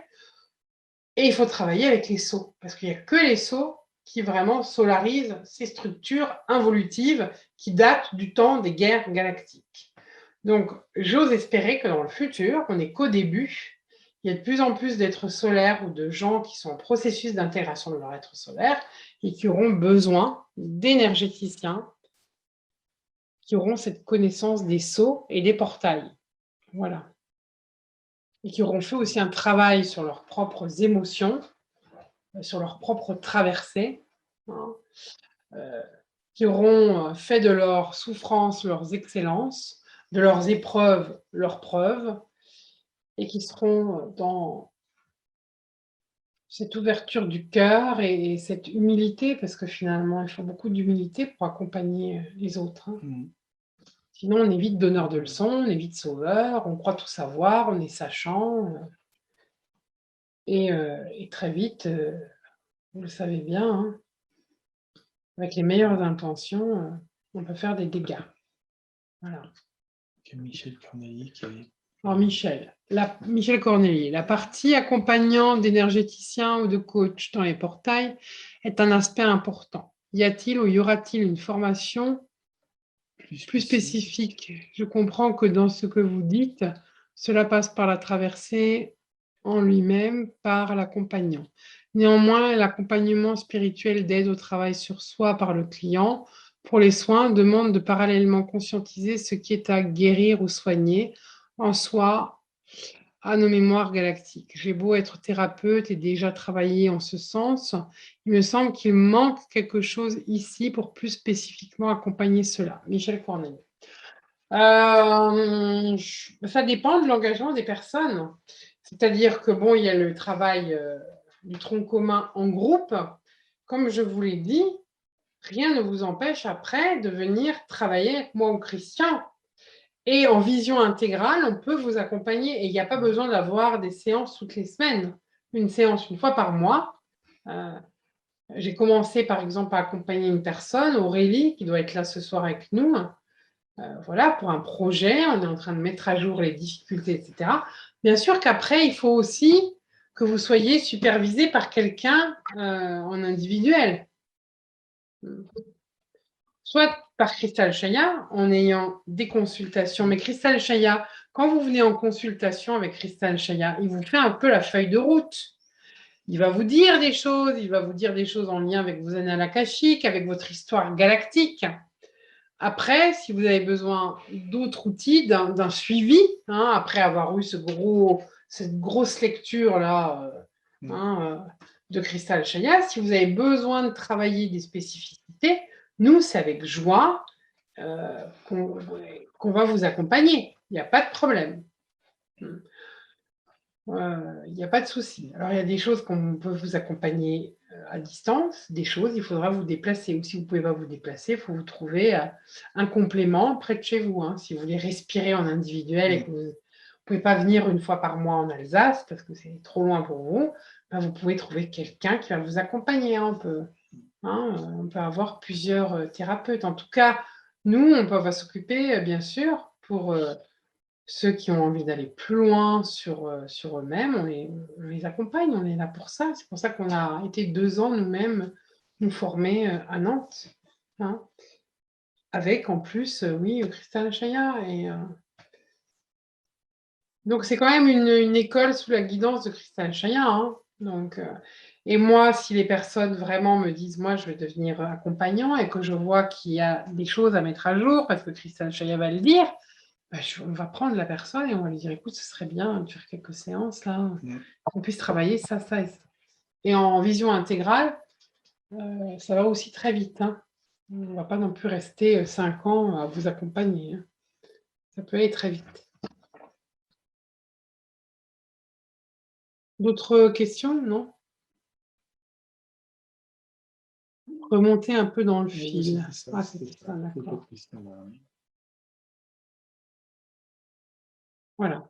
et il faut travailler avec les sceaux, parce qu'il n'y a que les sceaux qui vraiment solarisent ces structures involutives qui datent du temps des guerres galactiques. Donc, j'ose espérer que dans le futur, on n'est qu'au début, il y a de plus en plus d'êtres solaires ou de gens qui sont en processus d'intégration de leur être solaire et qui auront besoin d'énergéticiens qui auront cette connaissance des sceaux et des portails. Voilà. Et qui auront fait aussi un travail sur leurs propres émotions, sur leurs propres traversées, qui auront fait de leurs souffrances leurs excellences, de leurs épreuves leurs preuves, et qui seront dans cette ouverture du cœur et cette humilité, parce que finalement, il faut beaucoup d'humilité pour accompagner les autres. Sinon, on est vite donneur de leçons, on est vite sauveur, on croit tout savoir, on est sachant. Et très vite, vous le savez bien, avec les meilleures intentions, on peut faire des dégâts. Voilà. Michel Corneli qui avait... Alors Michel Corneli, la partie accompagnant d'énergéticiens ou de coach dans les portails est un aspect important. Y a-t-il ou y aura-t-il une formation plus spécifique. Je comprends que dans ce que vous dites, cela passe par la traversée en lui-même, par l'accompagnant. Néanmoins, l'accompagnement spirituel d'aide au travail sur soi par le client pour les soins demande de parallèlement conscientiser ce qui est à guérir ou soigner en soi à nos mémoires galactiques. J'ai beau être thérapeute et déjà travailler en ce sens, il me semble qu'il manque quelque chose ici pour plus spécifiquement accompagner cela. Michel Corneille. Ça dépend de l'engagement des personnes. C'est-à-dire que, bon, il y a le travail du tronc commun en groupe. Comme je vous l'ai dit, rien ne vous empêche après de venir travailler avec moi ou Christian. Et en vision intégrale, on peut vous accompagner. Et il n'y a pas besoin d'avoir des séances toutes les semaines. Une séance une fois par mois. J'ai commencé, par exemple, à accompagner une personne, Aurélie, qui doit être là ce soir avec nous. Voilà, pour un projet, on est en train de mettre à jour les difficultés, etc. Bien sûr qu'après, il faut aussi que vous soyez supervisé par quelqu'un en individuel. Soit par Cristal Chaya, en ayant des consultations. Mais Cristal Chaya, quand vous venez en consultation avec Cristal Chaya, il vous fait un peu la feuille de route. Il va vous dire des choses, il va vous dire des choses en lien avec vos annales akashiques, avec votre histoire galactique. Après, si vous avez besoin d'autres outils, d'un suivi, après avoir eu cette grosse lecture-là de Cristal Chaya, si vous avez besoin de travailler des spécificités, nous, c'est avec joie qu'on va vous accompagner. Il n'y a pas de problème. Il n'y a pas de souci. Alors, il y a des choses qu'on peut vous accompagner à distance, des choses, il faudra vous déplacer. Ou si vous ne pouvez pas vous déplacer, il faut vous trouver un complément près de chez vous. Si vous voulez respirer en individuel et que vous ne pouvez pas venir une fois par mois en Alsace parce que c'est trop loin pour vous, vous pouvez trouver quelqu'un qui va vous accompagner. On peut avoir plusieurs thérapeutes. En tout cas, nous, on va s'occuper, bien sûr, pour ceux qui ont envie d'aller plus loin sur eux-mêmes, on les accompagne, on est là pour ça. C'est pour ça qu'on a été 2 ans nous-mêmes nous former à Nantes. Avec en plus, oui, Cristal Chaya. Donc c'est quand même une école sous la guidance de Cristal Chaya. Et moi, si les personnes vraiment me disent, moi, je vais devenir accompagnant et que je vois qu'il y a des choses à mettre à jour, parce que Cristal Chaya va le dire, on va prendre la personne et on va lui dire, écoute, ce serait bien de faire quelques séances là, qu'on puisse travailler ça, ça et ça. Et en vision intégrale, ça va aussi très vite. On ne va pas non plus rester 5 ans à vous accompagner. Ça peut aller très vite. D'autres questions, non? Remonter un peu dans le fil. C'était ça, d'accord. Voilà.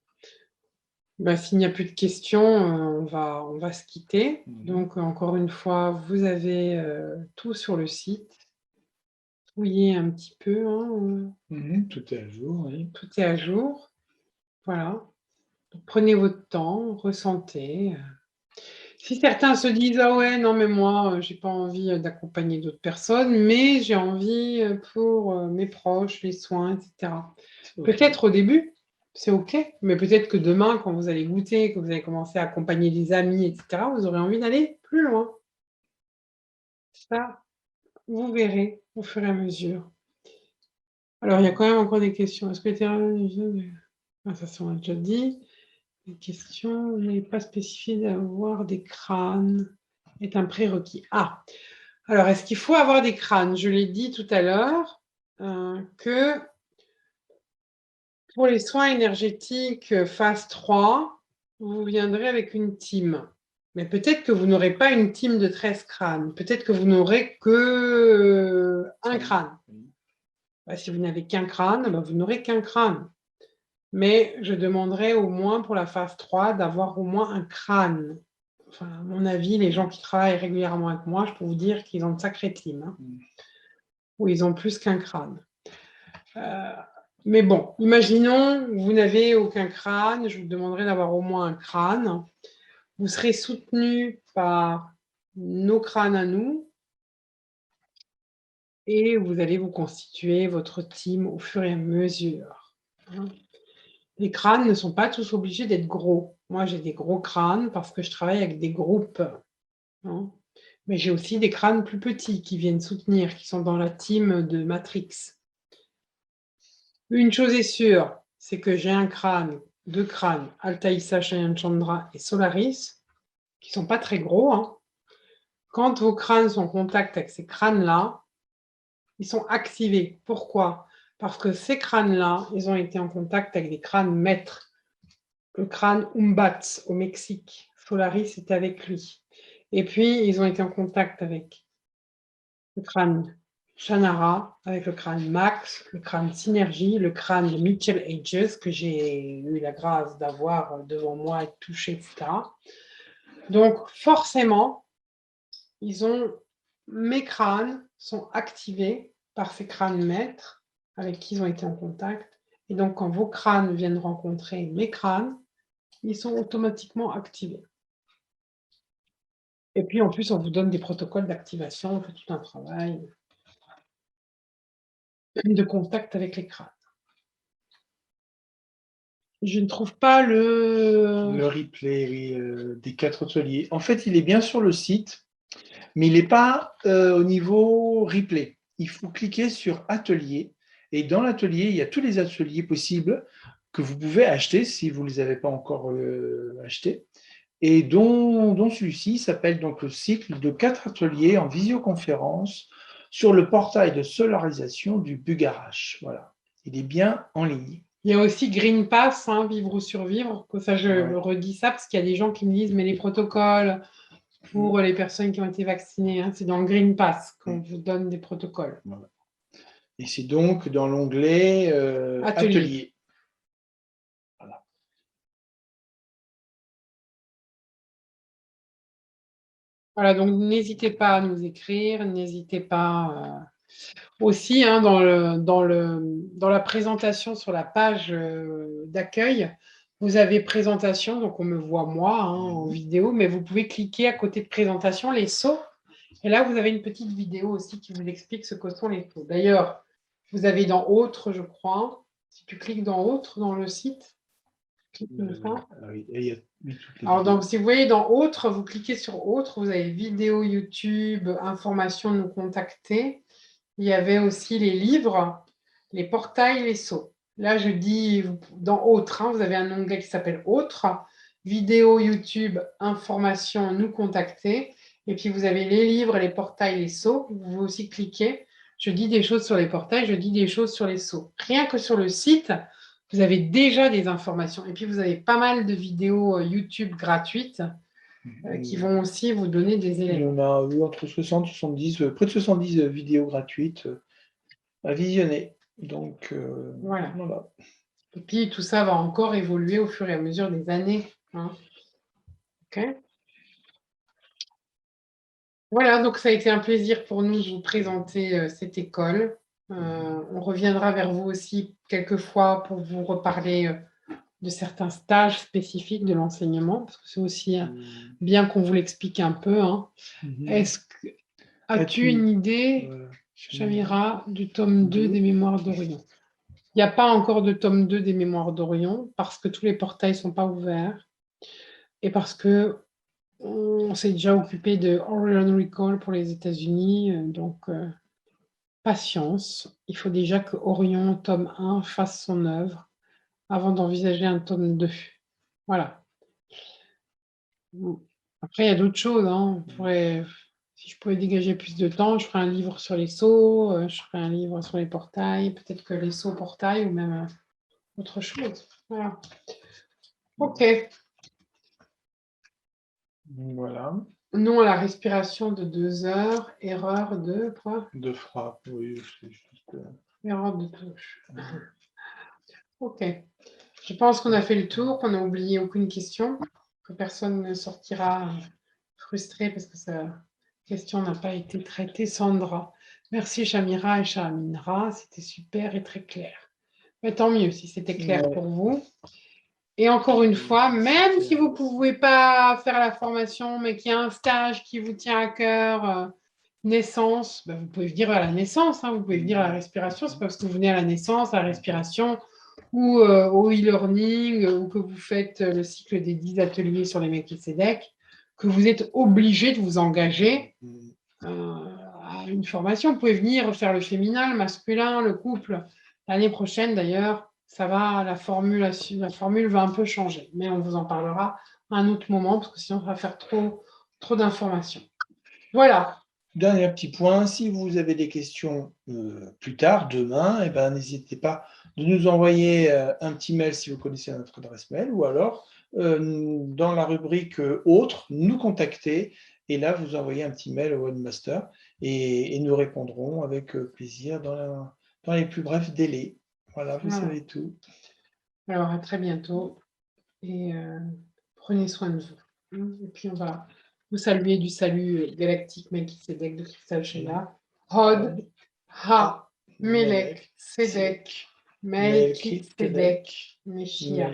S'il n'y a plus de questions, on va se quitter. Donc, encore une fois, vous avez tout sur le site. Fouillez un petit peu. Tout est à jour, oui. Tout est à jour. Voilà. Donc, prenez votre temps, ressentez. Si certains se disent, ah ouais, non, mais moi, j'ai pas envie d'accompagner d'autres personnes, mais j'ai envie pour mes proches, les soins, etc. Peut-être au début, c'est OK, mais peut-être que demain, quand vous allez goûter, que vous allez commencer à accompagner des amis, etc., vous aurez envie d'aller plus loin. Ça, vous verrez au fur et à mesure. Alors, il y a quand même encore des questions. Est-ce que ça, on a déjà dit. Les questions, vous n'avez pas spécifié d'avoir des crânes est un prérequis. Alors, est-ce qu'il faut avoir des crânes? Je l'ai dit tout à l'heure que pour les soins énergétiques phase 3, vous viendrez avec une team. Mais peut-être que vous n'aurez pas une team de 13 crânes. Peut-être que vous n'aurez que un crâne. Si vous n'avez qu'un crâne, vous n'aurez qu'un crâne. Mais je demanderai au moins pour la phase 3 d'avoir au moins un crâne. Enfin, à mon avis, les gens qui travaillent régulièrement avec moi, je peux vous dire qu'ils ont une sacrée team. Ou ils ont plus qu'un crâne. Mais bon, imaginons, vous n'avez aucun crâne, je vous demanderai d'avoir au moins un crâne. Vous serez soutenu par nos crânes à nous et vous allez vous constituer votre team au fur et à mesure, hein. Les crânes ne sont pas tous obligés d'être gros. Moi, j'ai des gros crânes parce que je travaille avec des groupes, hein. Mais j'ai aussi des crânes plus petits qui viennent soutenir, qui sont dans la team de Matrix. Une chose est sûre, c'est que j'ai un crâne, 2 crânes, Altaïssa, Shayan Chandra et Solaris, qui sont pas très gros, hein. Quand vos crânes sont en contact avec ces crânes-là, ils sont activés. Pourquoi? Parce que ces crânes-là, ils ont été en contact avec des crânes maîtres. Le crâne Umbatz au Mexique, Solaris était avec lui. Et puis, ils ont été en contact avec le crâne Shannara, avec le crâne Max, le crâne Synergie, le crâne de Mitchell Hedges, que j'ai eu la grâce d'avoir devant moi et de toucher, etc. Donc, forcément, mes crânes sont activés par ces crânes maîtres avec qui ils ont été en contact. Et donc, quand vos crânes viennent rencontrer mes crânes, ils sont automatiquement activés. Et puis, en plus, on vous donne des protocoles d'activation, on fait tout un travail de contact avec les crânes. Je ne trouve pas Le replay des 4 ateliers. En fait, il est bien sur le site, mais il n'est pas au niveau replay. Il faut cliquer sur atelier, et dans l'atelier, il y a tous les ateliers possibles que vous pouvez acheter si vous ne les avez pas encore achetés, et dont celui-ci s'appelle donc le cycle de 4 ateliers en visioconférence sur le portail de solarisation du Bugarache. Voilà, il est bien en ligne. Il y a aussi Green Pass, hein, vivre ou survivre. Ça, je redis ça parce qu'il y a des gens qui me disent mais les protocoles pour les personnes qui ont été vaccinées, hein, c'est dans le Green Pass qu'on vous donne des protocoles. Voilà. Et c'est donc dans l'onglet atelier. Voilà. Voilà, donc n'hésitez pas à nous écrire, n'hésitez pas aussi, hein, dans la présentation sur la page d'accueil, vous avez présentation, donc on me voit moi, hein, en vidéo, mais vous pouvez cliquer à côté de présentation, les sauts, et là vous avez une petite vidéo aussi qui vous explique ce que sont les sauts. D'ailleurs, vous avez dans autres, je crois, si tu cliques dans autres dans le site, clique comme ça. Oui, et il y a toutes les Alors, vidéos. donc, si vous voyez dans autres, vous cliquez sur autres, vous avez vidéo YouTube, informations, nous contacter. Il y avait aussi les livres, les portails, les sceaux. Là, je dis dans autres, hein, vous avez un onglet qui s'appelle autres, vidéo YouTube, informations, nous contacter. Et puis, vous avez les livres, les portails, les sceaux. Vous pouvez aussi cliquer. Je dis des choses sur les portails, je dis des choses sur les sceaux. Rien que sur le site, vous avez déjà des informations. Et puis, vous avez pas mal de vidéos YouTube gratuites qui vont aussi vous donner des éléments. Il y en a eu entre 60 et 70, près de 70 vidéos gratuites à visionner. Donc, voilà. Et puis, tout ça va encore évoluer au fur et à mesure des années, hein. OK. Voilà, donc ça a été un plaisir pour nous de vous présenter cette école. On reviendra vers vous aussi quelquefois pour vous reparler de certains stages spécifiques de l'enseignement, parce que c'est aussi bien qu'on vous l'explique un peu, hein. As-tu une idée, Chamira, du tome 2 des Mémoires d'Orion? Il n'y a pas encore de tome 2 des Mémoires d'Orion, parce que tous les portails ne sont pas ouverts, et parce que on s'est déjà occupé de Orion Recall pour les États-Unis, donc patience. Il faut déjà que Orion, tome 1, fasse son œuvre avant d'envisager un tome 2. Voilà. Après, il y a d'autres choses, hein. Si je pouvais dégager plus de temps, je ferais un livre sur les sceaux, je ferais un livre sur les portails, peut-être que les sceaux portails ou même autre chose. Voilà. OK. Voilà. Non à la respiration de 2 heures, erreur de quoi? De frappe, oui. C'est juste... Erreur de touche. OK. Je pense qu'on a fait le tour, qu'on n'a oublié aucune question, que personne ne sortira frustré parce que sa question n'a pas été traitée. Sandra. Merci Chamira et Chaminra, c'était super et très clair. Mais tant mieux si c'était clair pour vous. Et encore une fois, même si vous ne pouvez pas faire la formation, mais qu'il y a un stage qui vous tient à cœur, naissance, vous pouvez venir à la naissance, hein, vous pouvez venir à la respiration, c'est pas parce que vous venez à la naissance, à la respiration, ou au e-learning, ou que vous faites le cycle des 10 ateliers sur les Melchisedec, que vous êtes obligé de vous engager à une formation. Vous pouvez venir faire le féminin, le masculin, le couple. L'année prochaine, d'ailleurs, la formule va un peu changer, mais on vous en parlera à un autre moment, parce que sinon, ça va faire trop d'informations. Voilà. Dernier petit point, si vous avez des questions plus tard, demain, n'hésitez pas de nous envoyer un petit mail si vous connaissez notre adresse mail, ou alors dans la rubrique Autres, nous contacter, et là vous envoyez un petit mail au webmaster, et nous répondrons avec plaisir dans les plus brefs délais. Voilà, vous savez tout. Alors, à très bientôt, et prenez soin de vous. Et puis, on va vous saluer du salut galactique Melchisedec de Cristal Sheila. Hod, Ha, Melech, Sedek, Melchisedec, Meshia.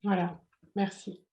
Voilà, merci.